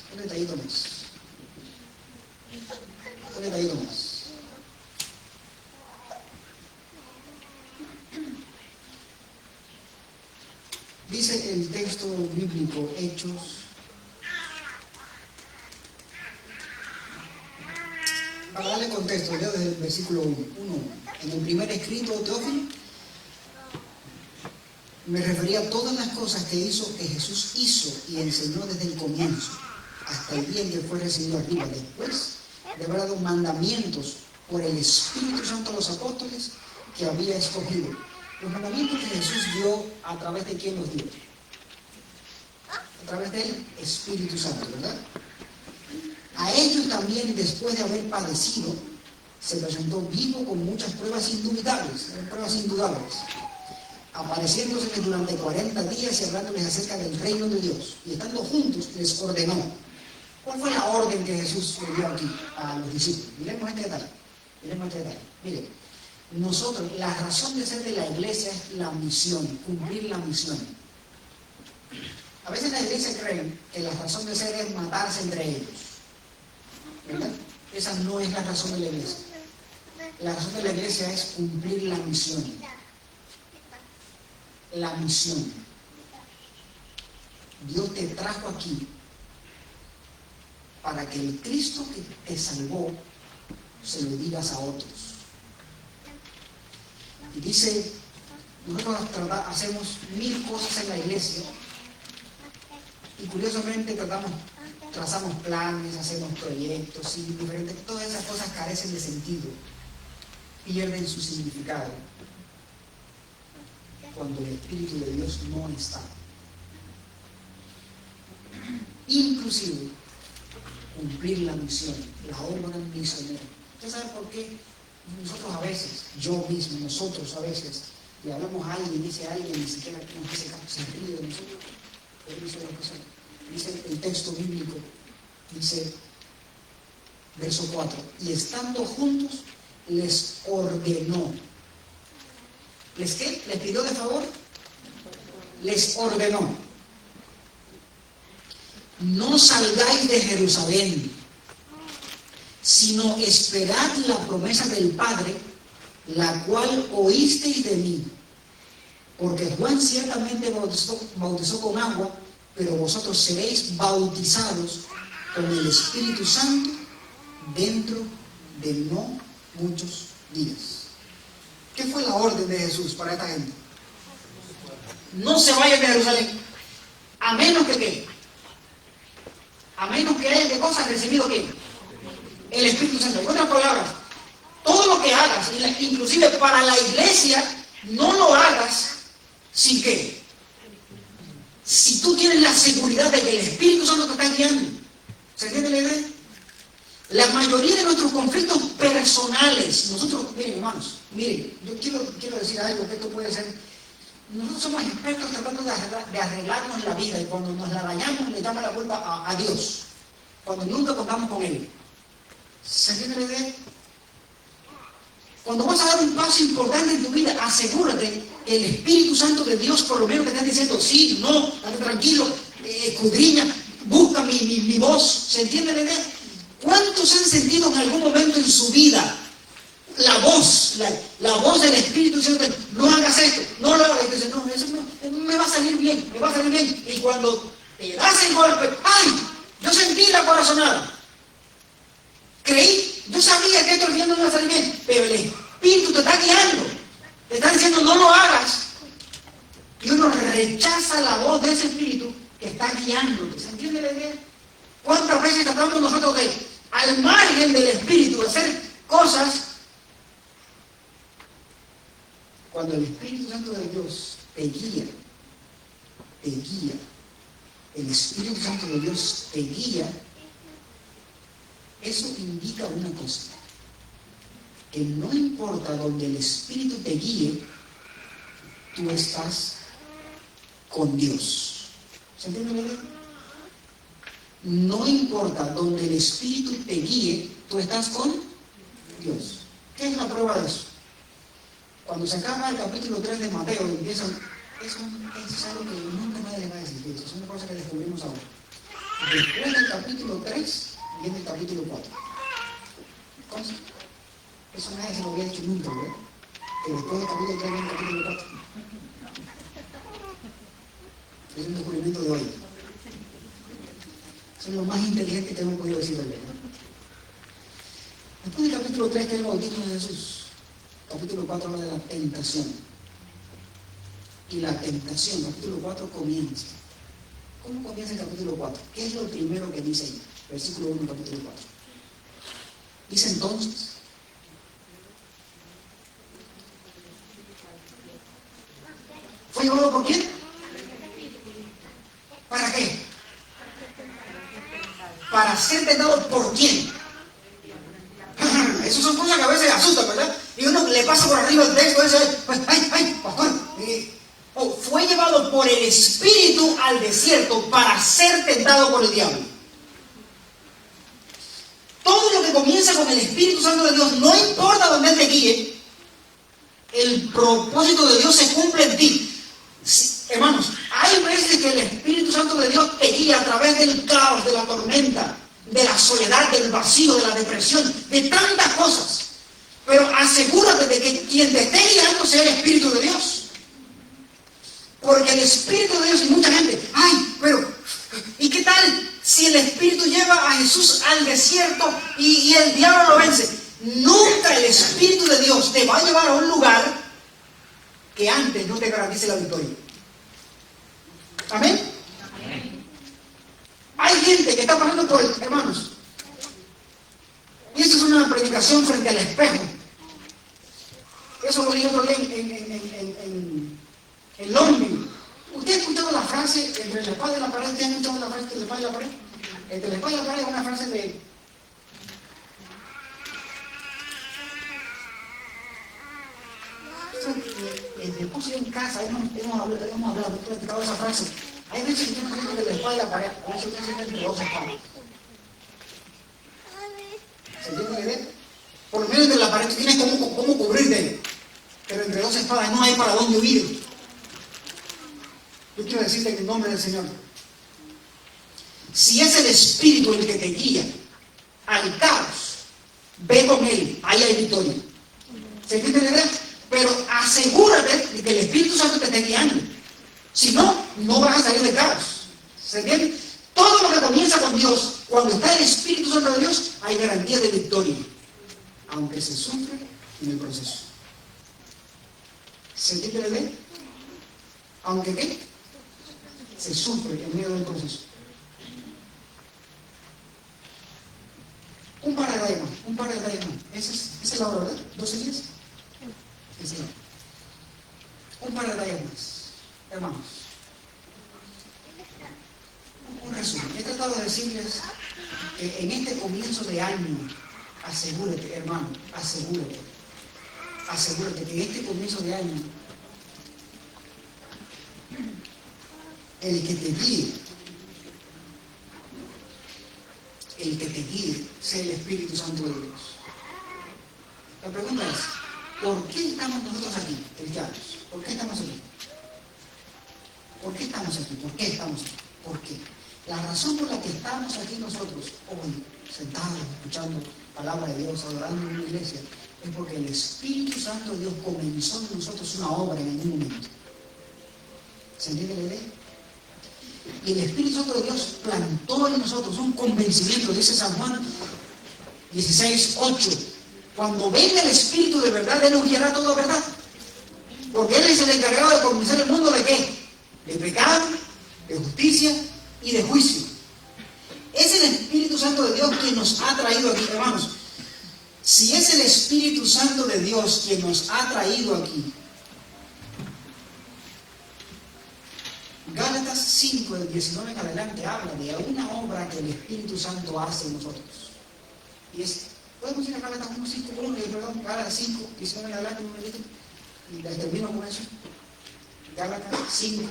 Dice el texto bíblico, Hechos, para darle contexto, leo desde el versículo 1. En el primer escrito, Teófilo, me refería a todas las cosas que Jesús hizo y enseñó desde el comienzo, hasta el día en que fue recibido arriba, después de haber dado mandamientos por el Espíritu Santo a los apóstoles que había escogido. Los mandamientos que Jesús dio, ¿a través de quién los dio? A través del Espíritu Santo, ¿verdad? A ellos también, después de haber padecido, se presentó vivo con muchas pruebas indudables, apareciéndoseles durante 40 días y hablándoles acerca del reino de Dios. Y estando juntos, les ordenó. ¿Cuál fue la orden que Jesús le dio aquí a los discípulos? Miremos este detalle. Miren, nosotros, la razón de ser de la iglesia es la misión, cumplir la misión. A veces la iglesia cree que la razón de ser es matarse entre ellos, ¿verdad? Esa no es la razón de la iglesia. La razón de la iglesia es cumplir la misión. La misión. Dios te trajo aquí para que el Cristo que te salvó se lo digas a otros. Y dice, nosotros hacemos 1000 cosas en la iglesia y curiosamente trazamos planes, hacemos proyectos y diferentes, todas esas cosas carecen de sentido, pierden su significado cuando el Espíritu de Dios no está. Inclusive cumplir la misión, la obra misionera. ¿Usted sabe por qué? Nosotros a veces, nosotros a veces, le hablamos a alguien, dice a alguien, ni siquiera nos hace caso, se ríe de nosotros. Dice el texto bíblico, dice, verso 4, y estando juntos, les ordenó. ¿Les qué? ¿Les pidió de favor? Les ordenó. No salgáis de Jerusalén, sino esperad la promesa del Padre, la cual oísteis de mí. Porque Juan ciertamente bautizó con agua, pero vosotros seréis bautizados con el Espíritu Santo dentro de no muchos días. ¿Qué fue la orden de Jesús para esta gente? No se vayan de Jerusalén, a menos que ¿qué? A menos que hayan, ¿qué cosa? Recibido ¿qué? El Espíritu Santo. En otras palabras, todo lo que hagas, inclusive para la iglesia, no lo hagas sin ¿qué? Si tú tienes la seguridad de que el Espíritu Santo te está guiando. ¿Se entiende la idea? La mayoría de nuestros conflictos personales, nosotros, miren hermanos, miren, yo quiero decir algo que esto puede ser, nosotros somos expertos tratando de arreglarnos la vida y cuando nos la dañamos le damos la culpa a Dios, cuando nunca contamos con Él. ¿Se entiende la idea? Cuando vas a dar un paso importante en tu vida, asegúrate que el Espíritu Santo de Dios por lo menos te está diciendo sí, no, date tranquilo, escudriña, busca mi voz. ¿Se entiende la idea? ¿Cuántos han sentido en algún momento en su vida la voz del Espíritu Santo? No hagas esto, no lo hagas. Y dices, no, eso me va a salir bien, me va a salir bien. Y cuando te das el golpe, ¡ay! Yo sentí la corazonada. Creí, yo sabía que esto al final no me iba a salir bien, pero el Espíritu te está guiando. Te está diciendo, no lo hagas. Y uno rechaza la voz de ese Espíritu que está guiándote. ¿Se entiende la idea? ¿Cuántas veces tratamos nosotros de, al margen del Espíritu, de hacer cosas, cuando el Espíritu Santo de Dios te guía, el Espíritu Santo de Dios te guía, eso indica una cosa, que no importa donde el Espíritu te guíe, tú estás con Dios. ¿Se entiende la idea? No importa donde el Espíritu te guíe, tú estás con Dios. ¿Qué es la prueba de eso? Cuando se acaba el capítulo 3 de Mateo, empiezan, eso es algo que nunca nadie le va a decir, eso es una cosa que descubrimos ahora. Después del capítulo 3, viene el capítulo 4. ¿Cómo? Eso nadie se lo había dicho nunca, ¿verdad? Que después del capítulo 3 viene el capítulo 4. Es un descubrimiento de hoy. Eso es lo más inteligente que hemos podido decir hoy, ¿verdad? Después del capítulo 3 que es el bautismo de Jesús. Capítulo 4 habla de la tentación. Y la tentación, capítulo 4 comienza. ¿Cómo comienza el capítulo 4? ¿Qué es lo primero que dice ahí? Versículo 1, capítulo 4. Dice entonces, ¿fue llevado por quién? ¿Para qué? Para ser tentado por quién. Esas son cosas que a veces asustan, ¿verdad? Y uno le pasa por arriba el texto ese, ¡ay, pastor! Fue llevado por el Espíritu al desierto para ser tentado por el diablo. Todo lo que comienza con el Espíritu Santo de Dios, no importa dónde Él te guíe, el propósito de Dios se cumple en ti. Hermanos, hay veces que el Espíritu Santo de Dios te guía a través del caos, de la tormenta, de la soledad, del vacío, de la depresión, de tantas cosas. Pero asegúrate de que quien te esté guiando sea el Espíritu de Dios. Porque el Espíritu de Dios, y mucha gente, ¿y qué tal si el Espíritu lleva a Jesús al desierto y el diablo lo vence? Nunca el Espíritu de Dios te va a llevar a un lugar que antes no te garantice la victoria. ¿Amén? Hay gente que está pasando por el, hermanos, y esto es una predicación frente al espejo. Eso lo leí otro día en Longview. ¿Usted ha escuchado la frase entre la espada y la pared? ¿Usted ha escuchado la frase entre la espada y la pared? Entre la espada y la pared es una frase de... En mi esposo y en casa hemos hablado, platicado esa frase. Hay veces que yo no sé de la espada y la pared, a veces yo entre dos espadas. ¿Se entiende la idea? Por lo menos entre la pared tú tienes cómo cubrirte, pero entre dos espadas no hay para dónde huir. Yo quiero decirte en el nombre del Señor, si es el Espíritu el que te guía al caos, ve con Él, ahí hay victoria. ¿Se entiende la idea? Pero asegúrate de que el Espíritu Santo te esté guiando. Si no, no vas a salir del caos. ¿Se entiende? Todo lo que comienza con Dios, cuando está el Espíritu Santo de Dios, hay garantía de victoria. aunque se sufre en el proceso. ¿Se entiende la idea? ¿Aunque qué? Se sufre en medio del proceso. Un par de detalles más. Esa es la hora, ¿verdad? 12 días. Esa es la hora. Un par de detalles más. Hermanos. Un resumen. He tratado de decirles que en este comienzo de año, asegúrate, hermano, asegúrate que en este comienzo de año, el que te guíe sea el Espíritu Santo de Dios. La pregunta es, ¿por qué estamos nosotros aquí, cristianos? ¿Por qué estamos aquí? ¿Por qué estamos aquí? ¿Por qué estamos aquí? ¿Por qué? La razón por la que estamos aquí nosotros, hoy, sentados, escuchando palabra de Dios, adorando en una iglesia, es porque el Espíritu Santo de Dios comenzó en nosotros una obra en algún momento. ¿Se entiende la idea? Y el Espíritu Santo de Dios plantó en nosotros un convencimiento, dice San Juan 16:8. Cuando venga el Espíritu de verdad, Él nos guiará toda verdad. Porque Él es el encargado de convencer el mundo de ¿qué? De pecado, de justicia y de juicio. Es el Espíritu Santo de Dios quien nos ha traído aquí, hermanos. Si es el Espíritu Santo de Dios quien nos ha traído aquí, Gálatas 5, del 19 en adelante, habla de una obra que el Espíritu Santo hace en nosotros. Y es, podemos ir a Gálatas 1, 5, 1, perdón, Gálatas 5, 19 en adelante, un momentito, y les termino con eso. Gálatas 5.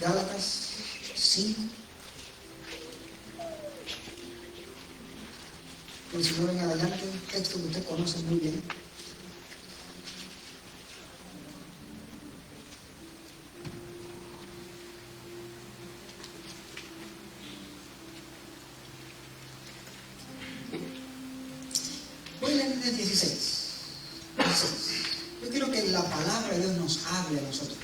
Gálatas 5. 19 en adelante, un texto que usted conoce muy bien. Voy a leer desde 16. Yo quiero que la palabra de Dios nos hable a nosotros.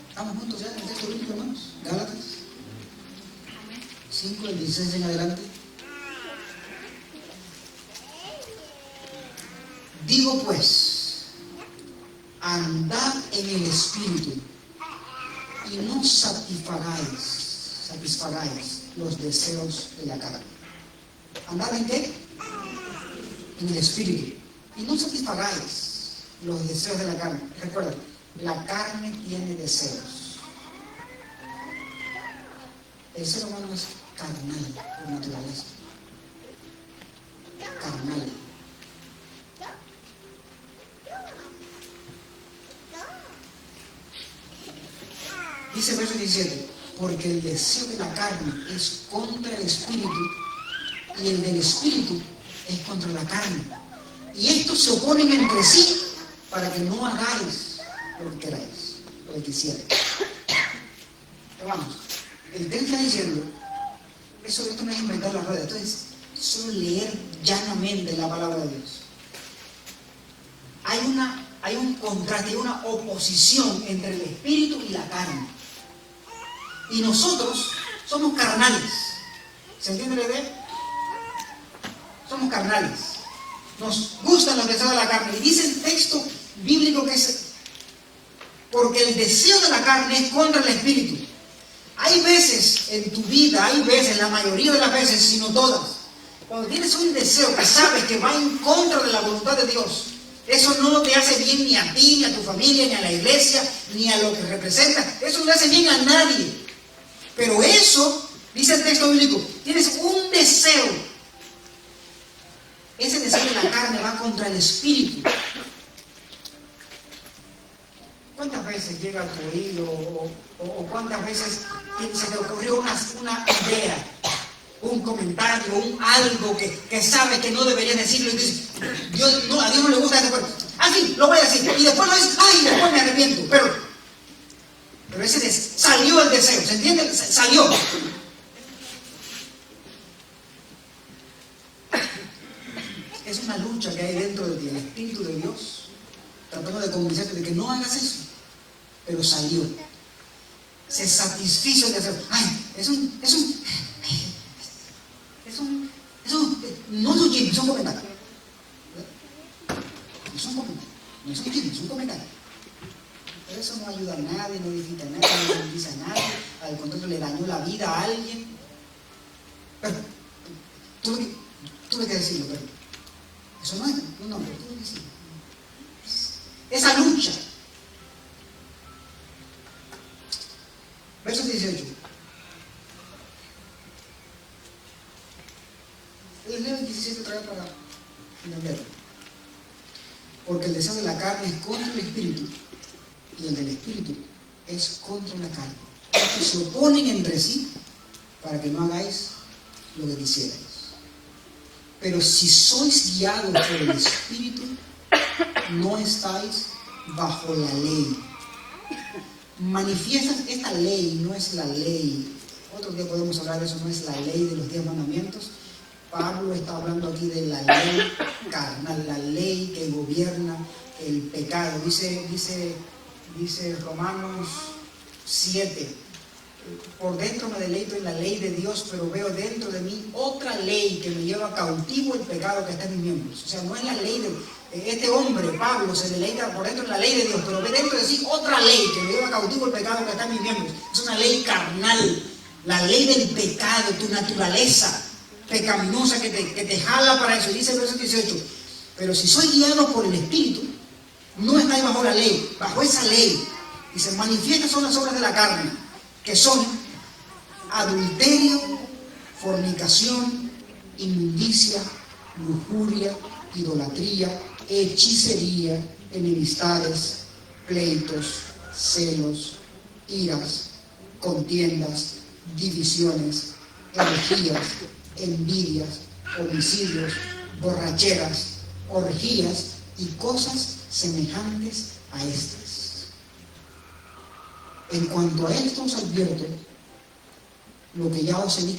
¿Estamos juntos ya en el texto bíblico, hermanos? Gálatas 5, del 16 en adelante. Digo pues, andad en el Espíritu y no satisfagáis los deseos de la carne. ¿Andad en qué? En el Espíritu. Y no satisfagáis los deseos de la carne. Recuerda, la carne tiene deseos. El ser humano es carnal por naturaleza. Carnal. Dice el verso 17, porque el deseo de la carne es contra el Espíritu y el del Espíritu es contra la carne. Y estos se oponen entre sí para que no hagáis lo que queráis, lo que quisierais. Hermanos, el texto está diciendo, esto no es inventar las ruedas, esto es solo leer llanamente la palabra de Dios. Hay un contraste, hay una oposición entre el Espíritu y la carne. Y nosotros somos carnales. ¿Se entiende la idea? Somos carnales. Nos gustan los deseos de la carne. Y dice el texto bíblico que es porque el deseo de la carne es contra el Espíritu. Hay veces en tu vida, la mayoría de las veces, si no todas, cuando tienes un deseo que sabes que va en contra de la voluntad de Dios, eso no te hace bien ni a ti, ni a tu familia, ni a la iglesia, ni a lo que representa. Eso no le hace bien a nadie. Pero eso, dice el texto bíblico, tienes un deseo. Ese deseo de la carne va contra el Espíritu. ¿Cuántas veces llega a tu oído o cuántas veces se te ocurrió una idea, un comentario, algo que sabes que no deberías decirlo y dices, a Dios no le gusta eso, sí, lo voy a decir, y después lo dices, después me arrepiento, pero ese salió el deseo, ¿se entiende? Salió. Es una lucha que hay dentro de ti, el Espíritu de Dios tratando de convencerte de que no hagas eso, pero salió. Se satisfizo de hacer. Ay, no son chismes, son comentarios. No son comentarios, no son chismes, son comentarios. Pero eso no ayuda a nadie, no edifica a nadie, no bendice a nadie, al contrario le dañó la vida a alguien. Pero, tuve que decirlo, pero eso no es un nombre, tuve que decirlo. Esa lucha. Verso 18. Les leo el 17 otra vez para entenderlo. Porque el deseo de la carne es contra el espíritu y el del espíritu es contra la carne. Estos se oponen entre sí para que no hagáis lo que quisierais. Pero si sois guiados por el espíritu, no estáis bajo la ley. Manifiestas, esta ley no es la ley. Otro día podemos hablar de eso, no es la ley de los 10 mandamientos. Pablo está hablando aquí de la ley carnal, la ley que gobierna el pecado. Dice Romanos 7. Por dentro me deleito en la ley de Dios, pero veo dentro de mí otra ley que me lleva cautivo el pecado que está en mis miembros. O sea, no es la ley de... Este hombre, Pablo, se deleita por dentro en la ley de Dios, pero ve dentro de sí otra ley que me lleva cautivo el pecado que está en mis miembros. Es una ley carnal, la ley del pecado, tu naturaleza pecaminosa que te jala para eso. Y dice el verso 18, pero si soy guiado por el Espíritu, no estáis bajo la ley, bajo esa ley. Y se manifiestan son las obras de la carne, que son adulterio, fornicación, inmundicia, lujuria, idolatría, hechicería, enemistades, pleitos, celos, iras, contiendas, divisiones, herejías, envidias, homicidios, borracheras, orgías y cosas semejantes a estas. En cuanto a esto os advierto, lo que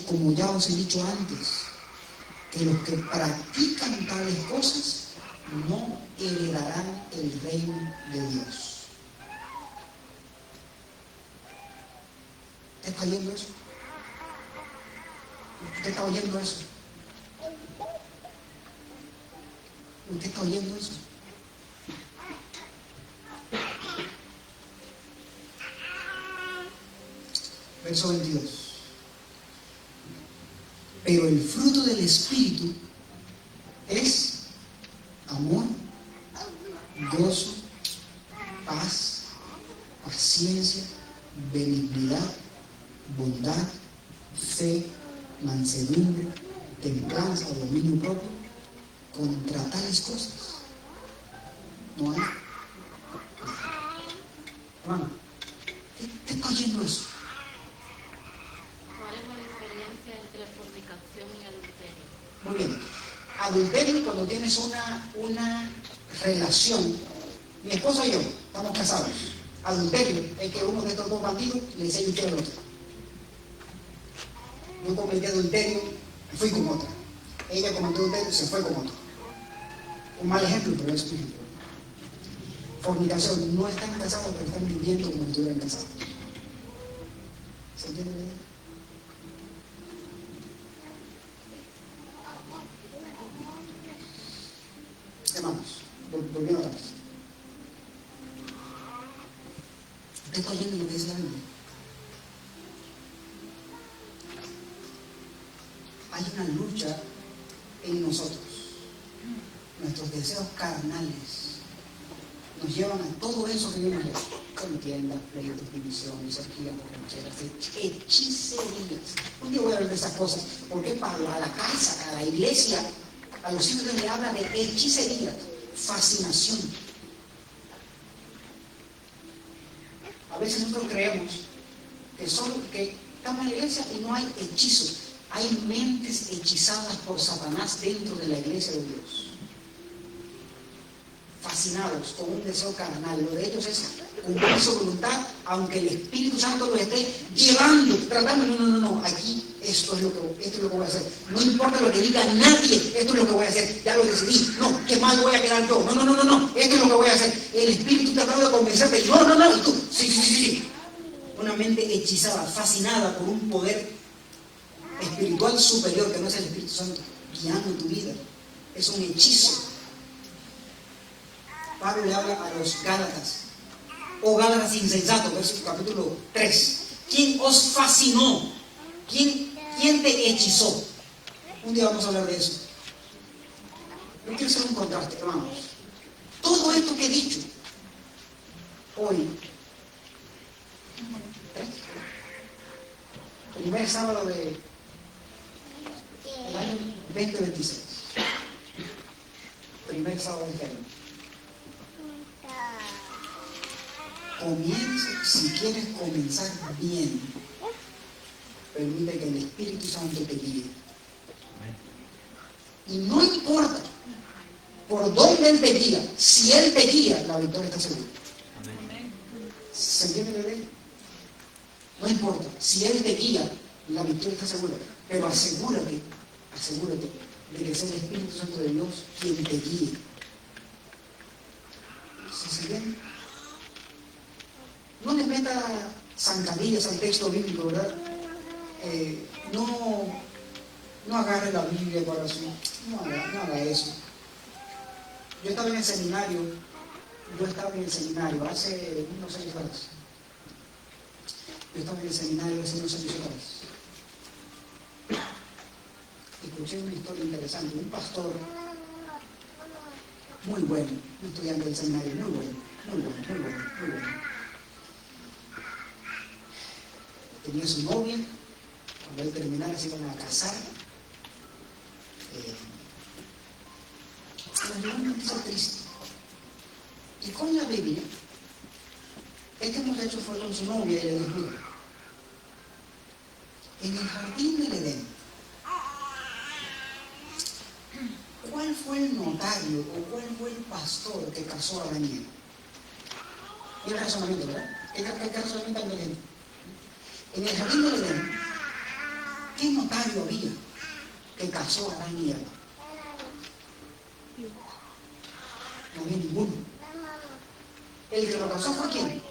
como ya os he dicho antes, que los que practican tales cosas no heredarán el reino de Dios. ¿Usted está oyendo eso? ¿Usted está oyendo eso? ¿Usted está oyendo eso? Verso 22. Pero el fruto del Espíritu es amor, gozo, paz, paciencia, benignidad, bondad, fe, mansedumbre, templanza o dominio propio. Contra tales cosas no hay. Hermano, ¿te está oyendo eso? ¿Cuál es la diferencia entre fornicación y adulterio? Muy bien. Adulterio cuando tienes una relación. Mi esposo y yo estamos casados. Adulterio es que uno de estos dos bandidos le dice infiel al otro. Yo cometí adulterio y fui con otra. Ella cometió adulterio y se fue con otro. Un mal ejemplo, pero es un ejemplo. Fornicación, no están casados, pero están viviendo como si estuvieran casados. ¿Se entiende bien? Hermanos, volviendo otra vez. ¿Usted está oyendo lo que dice la Biblia? Hay una lucha en nosotros. Nuestros deseos carnales nos llevan a todo eso que vimos ayer. Contiendas, pleitos, divisiones, orgías, borracheras, hechicerías. Un día voy a hablar de esas cosas. Porque Pablo a la casa, a la iglesia, a los hijos le habla de hechicerías, fascinación. A veces nosotros creemos que estamos en la iglesia y no hay hechizos. Hay mentes hechizadas por Satanás dentro de la iglesia de Dios. Fascinados con un deseo carnal. Lo de ellos es cumplir su voluntad, aunque el Espíritu Santo los esté llevando, tratando. No. Aquí esto es lo que voy a hacer. No importa lo que diga nadie, esto es lo que voy a hacer. Ya lo decidí. No, qué mal voy a quedar yo. No. Esto es lo que voy a hacer. El espíritu tratando de convencerte. No. Y tú, sí. Una mente hechizada, fascinada por un poder espiritual superior que no es el Espíritu Santo, guiando tu vida. Es un hechizo. Pablo le habla a los Gálatas. Oh Gálatas insensatos, capítulo 3. ¿Quién os fascinó? ¿Quién te hechizó? Un día vamos a hablar de eso. Yo quiero hacer un contraste, hermanos. Todo esto que he dicho hoy, primer sábado del año 2026. Primer sábado de año. Comienza, si quieres comenzar bien, permite que el Espíritu Santo te guíe. Y no importa por dónde Él te guía, si Él te guía, la victoria está segura. ¿Se entiende la ley? No importa, si Él te guía, la victoria está segura. Pero asegúrate de que sea el Espíritu Santo de Dios quien te guíe. ¿Se entiende? No le meta zancadillas al texto bíblico, ¿verdad? No agarre la Biblia para su... No haga eso. Yo estaba en el seminario hace unos años atrás. Escuché una historia interesante. Un pastor muy bueno, un estudiante del seminario, muy bueno. Tenía su novia, cuando él terminara se iban a casar. Llegó una noticia triste. Y con la Biblia, este muchacho fue con su novia y le dijo: en el jardín del Edén, ¿cuál fue el notario o cuál fue el pastor que casó a Daniel? Y el razonamiento, ¿verdad? ¿Qué razonamiento hay de gente? En el jardín del Edén, ¿qué notario había que casó a Daniel? No había ninguno. El que lo casó fue ¿quién?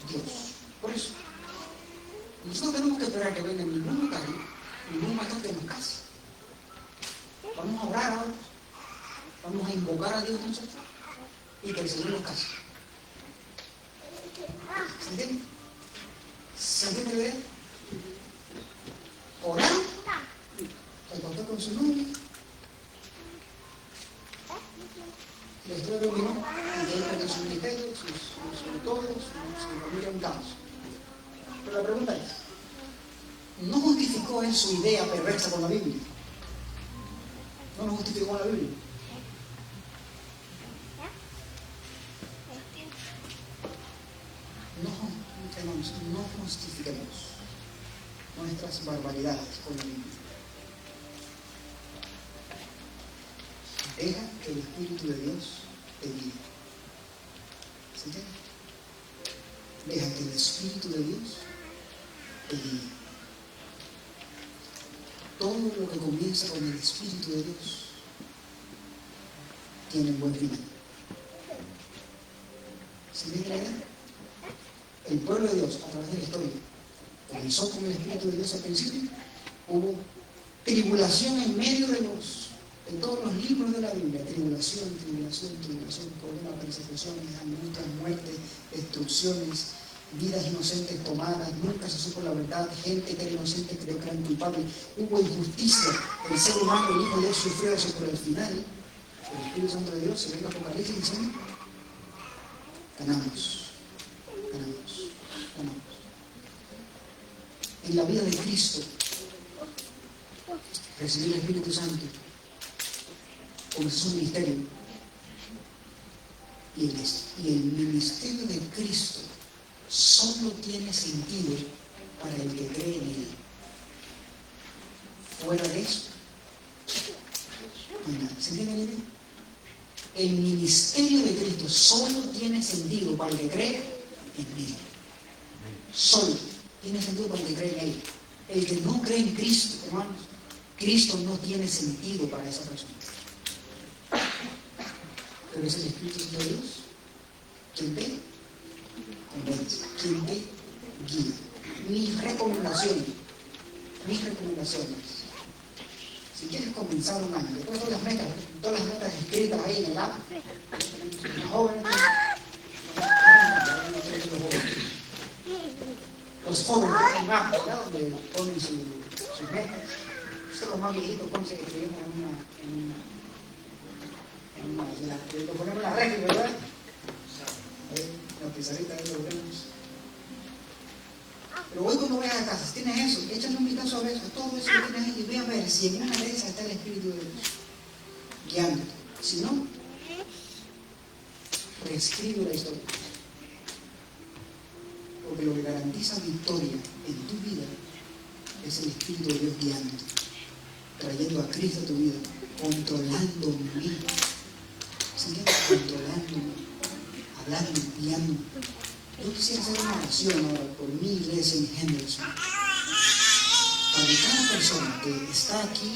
Dios. Por eso, nosotros tenemos que esperar que venga ningún notario, ningún pastor que nos case. Vamos a orar ahora, vamos a invocar a Dios nosotros y que el Señor nos case. ¿Se entiende? ¿Se entiende la idea? Orar, el pastor con su novia, la historia terminó y él con su ministerio, sus todos, su familia un caos. Pero la pregunta es, ¿no justificó él su idea perversa con la Biblia? ¿No lo justificó con la Biblia? No justifiquemos nuestras barbaridades con la Biblia. Deja que el Espíritu de Dios te guíe. ¿Se entiende? Deja que el Espíritu de Dios te guíe. Todo lo que comienza con el Espíritu de Dios tiene un buen final. ¿Se entiende la idea? El pueblo de Dios, a través de la historia, comenzó con el Espíritu de Dios al principio. Hubo tribulación en medio de todos los libros de la Biblia. Tribulación, problemas, persecuciones, angustias, muertes, destrucciones, vidas inocentes tomadas, nunca se supo la verdad, gente que era inocente creyó que eran culpables, hubo injusticia, el ser humano, el Hijo de Dios sufrió eso, pero al final, el Espíritu Santo de Dios se ve en Apocalipsis y dice: ganamos. En la vida de Cristo, recibir el Espíritu Santo comenzó su ministerio. Y el ministerio de Cristo solo tiene sentido para el que cree en Él. Fuera de eso, no hay nada. ¿Se entiende la idea? El ministerio de Cristo solo tiene sentido para el que cree en Él. Solo tiene sentido para el que cree en Él. El que no cree en Cristo, hermanos, Cristo no tiene sentido para esa persona. Pero es el Espíritu de Dios quien te convence, quien te guía. Mis recomendaciones. Si quieres comenzar un año, después todas las metas escritas ahí en el app, los jóvenes, los jóvenes, un app, ¿verdad? Donde ponen sus metas. Esto los más viejitos ponen que escribimos lo ponemos en la regla, ¿verdad? La pizarrita ahí lo ponemos. Pero hoy cuando vayas a casa, si tienes eso, échale un vistazo a todo eso que tienes ahí y ve a ver si en una de esas está el Espíritu de Dios guiándote. Si no, reescribe la historia. Porque lo que garantiza victoria en tu vida es el Espíritu de Dios guiándote, trayendo a Cristo a tu vida, controlándome. ¿Entiendes? Controlándome, hablando, guiándome. Yo quisiera hacer una oración ahora por mi iglesia en Henderson. Para que cada persona que está aquí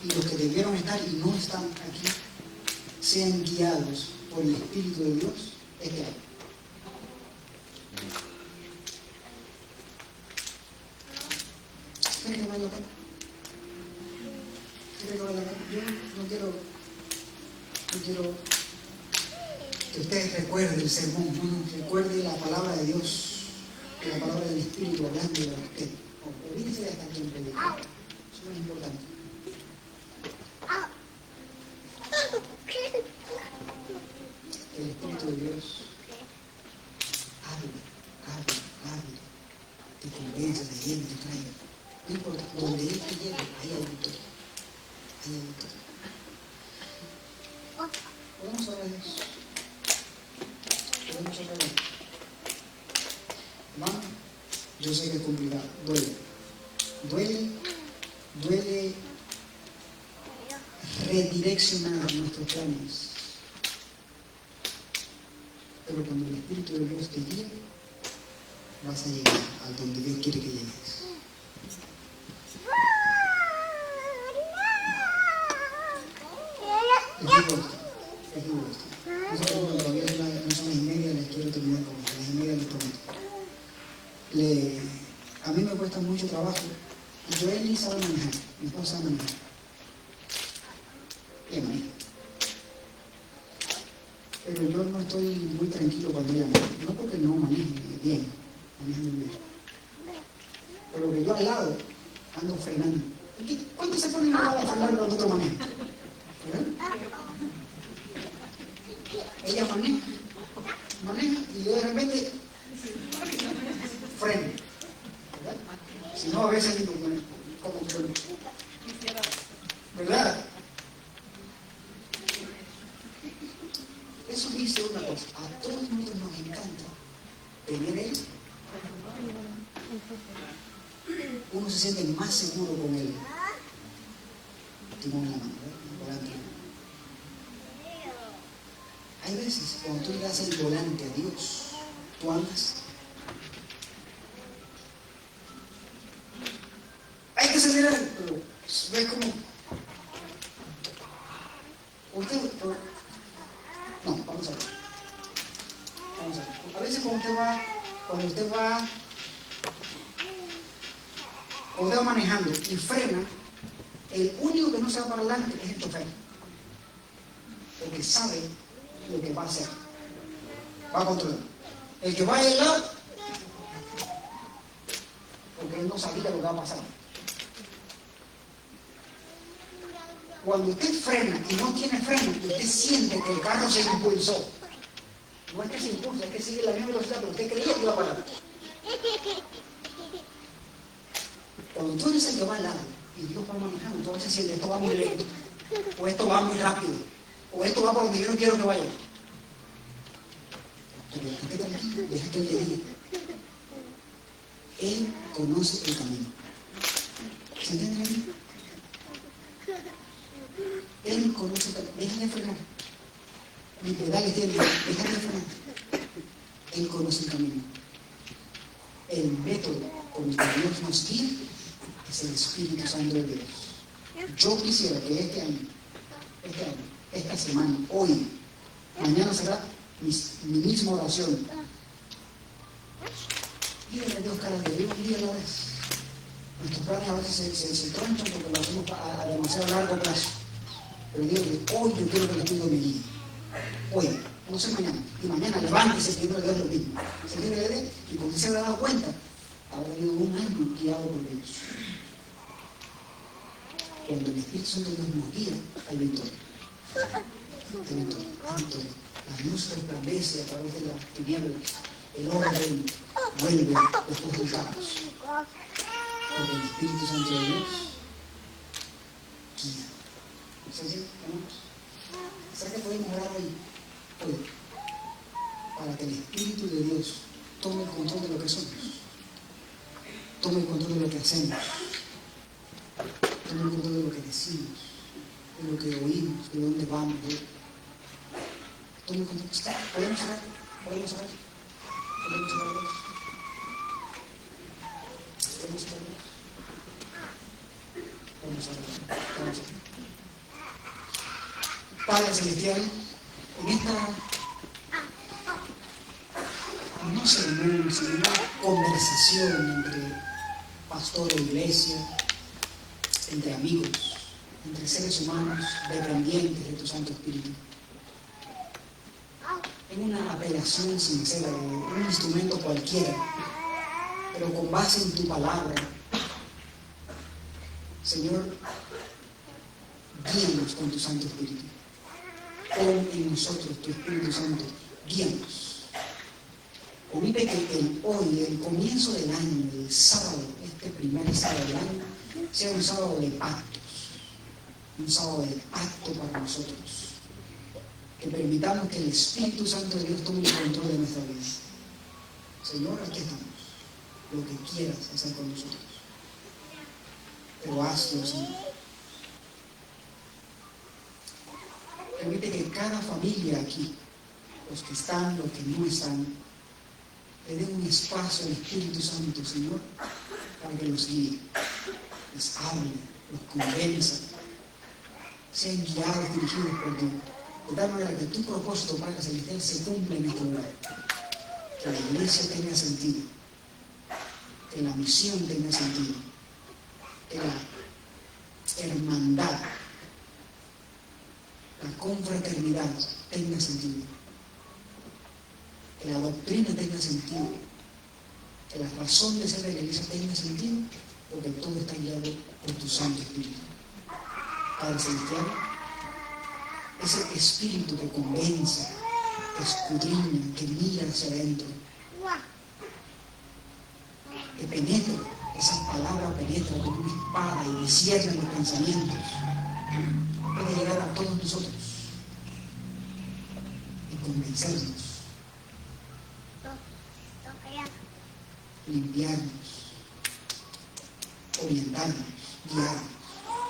y los que debieron estar y no están aquí sean guiados por el Espíritu de Dios este año. ¿Quieren que vaya acá? ¿Quieren que vaya acá? Yo no quiero que ustedes recuerden el sermón, recuerden la palabra de Dios, la palabra del Espíritu hablando de usted. Olvídense hasta aquí en predicar. Eso es importante. El Espíritu de Dios habla, te convence, te llena, te trae. No importa, donde Él te lleve, ahí hay victoria. Podemos hablar de eso. Hermano, yo sé que es complicado, duele redireccionar nuestros planes, pero cuando el Espíritu de Dios te guía, vas a llegar a donde Dios quiere que llegues. Todavía no son las y media, les quiero terminar con las y media, les prometo. A mí me cuesta mucho trabajo, y Joel ni sabe manejar, mi esposa sabe manejar. Ella maneja. Pero yo no estoy muy tranquilo cuando ella maneja, no porque no maneje bien, maneja muy bien. Pero que yo al lado ando frenando. ¿Cuánto se pone a frenar cuando otro maneja? ¿Verdad? Ella maneja y yo de repente freno, ¿verdad? Si no, a veces digo, como chulo, ¿verdad? Eso dice una cosa, a todos nosotros nos encanta tener él. Uno se siente más seguro con él. Timón en la mano, ¿verdad? Hay veces cuando tú le das el volante a Dios, tú andas. Hay que acelerar, pero ves como. No, vamos a ver. A veces cuando usted va manejando y frena, el único que no se va para adelante es el chofer. Porque sabe lo que va a hacer. Va a controlar. El que va al lado, porque él no sabía lo que va a pasar. Cuando usted frena y no tiene freno, usted siente que el carro se impulsó. No es que se impulsa, es que sigue la misma velocidad, pero usted creía que iba a parar. Cuando tú eres el que va al lado y Dios va manejando, tú a veces sientes esto va muy lento, o esto va muy rápido, o esto va por donde yo no quiero que vaya. Pero esté tranquilo, deja que Él te diga. Él conoce el camino. ¿Se entiende aquí? Él conoce el camino. Deja de frenar. Mi pedal tiene, deja de frenar. Él conoce el camino. El método con el que Dios nos guía es el Espíritu Santo de Dios. Yo quisiera que este año, esta semana, hoy, mañana será mi misma oración. Pídele a Dios cada día, un día a la vez. Nuestros planes a veces se tronchan porque lo hacemos a demasiado largo plazo. Pero digo que hoy yo quiero que el Espíritu me guíe. Hoy, no sé mañana. Y mañana levántese y pidiendo a Dios lo mismo. Se quiere ver y porque se habrá dado cuenta, habrá tenido un año guiado por Dios. Cuando el Espíritu Santo de Dios nos guía, hay victoria. Hay victoria, hay victoria. La luz resplandece a través de las tinieblas. El orden vuelve después del caos. Porque el Espíritu Santo de Dios guía. ¿Sí, hermanos? ¿Sabes que podemos orar hoy? Para que el Espíritu de Dios tome el control de lo que somos, tome el control de lo que hacemos, tome el control de lo que decimos, de lo que oímos, de dónde vamos, tome el control. ¿Podemos orar? ¿Podemos orar? ¿Podemos orar? ¿Podemos orar? Vamos a orar. Vamos a orar. Padre Celestial, en esta no sermón, sino una conversación entre pastor e iglesia, entre amigos, entre seres humanos dependientes de tu Santo Espíritu, en una apelación sincera de un instrumento cualquiera, pero con base en tu palabra. Señor, guíanos con tu Santo Espíritu. Pon en nosotros tu Espíritu Santo, guíanos. Permite que hoy, el comienzo del año, el sábado, este primer sábado del año, sea un sábado de pactos, un sábado de pacto para nosotros. Que permitamos que el Espíritu Santo de Dios tome el control de nuestra vida. Señor, aquí estamos. Lo que quieras hacer con nosotros. Pero hazlo, Señor. Permite que cada familia aquí, los que están, los que no están, le den un espacio al Espíritu Santo, Señor, para que los guíe, les hable, los convenza, sean guiados, dirigidos por ti, de tal manera que tu propósito, Padre Celestial, se cumpla en este lugar. Que la iglesia tenga sentido, que la misión tenga sentido, que la hermandad, la confraternidad tenga sentido, que la doctrina tenga sentido, que la razón de ser de la iglesia tenga sentido, porque todo está guiado por tu Santo Espíritu. Padre Celestial, ese Espíritu que convence, que escudriña, que mira hacia adentro, que penetra, esa palabra penetra como una espada y discierne los pensamientos, puede llegar a todos nosotros y convencernos, limpiarnos, orientarnos, guiarnos.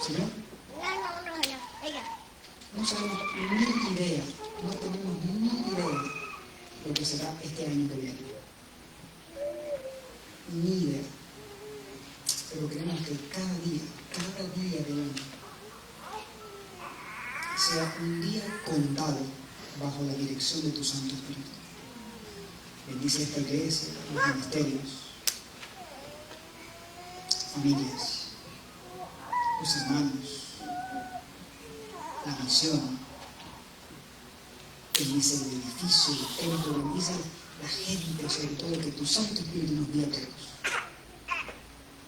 ¿Señor? No sabemos ni idea, no tenemos ni idea de lo que será este año que viene. Ni idea. Pero queremos que cada día del año sea un día contado bajo la dirección de tu Santo Espíritu. Bendice esta iglesia, los ministerios, familias, los hermanos, la misión. Bendice el edificio, el templo, bendice la gente, sobre todo que tu Santo Espíritu nos guíe a todos.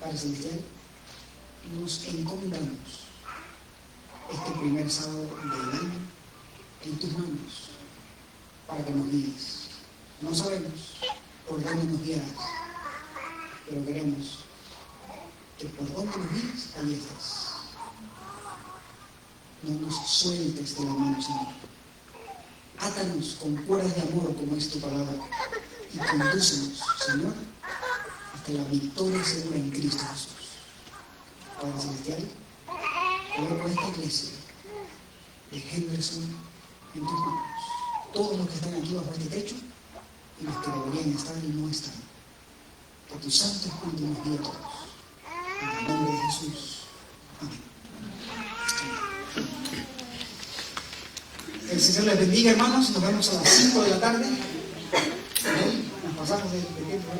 Padre Celestial, nos encomendamos este primer sábado del año en tus manos para que nos guíes. No sabemos por dónde nos guiarás, pero queremos que por donde nos guíes, ahí estés. No nos sueltes de la mano, Señor. Átanos con cuerdas de amor, como es tu palabra, y condúcenos, Señor, hasta la victoria segura en Cristo Jesús. Padre Celestial, coloco esta iglesia de Henderson en tus manos. Todos los que están aquí bajo este techo y los que deberían estar y no están. Que tu Santo Espíritu nos guíe a todos. En el nombre de Jesús. Amén. El Señor les bendiga, hermanos. Nos vemos a las 5 de la tarde. Nos pasamos de tiempo.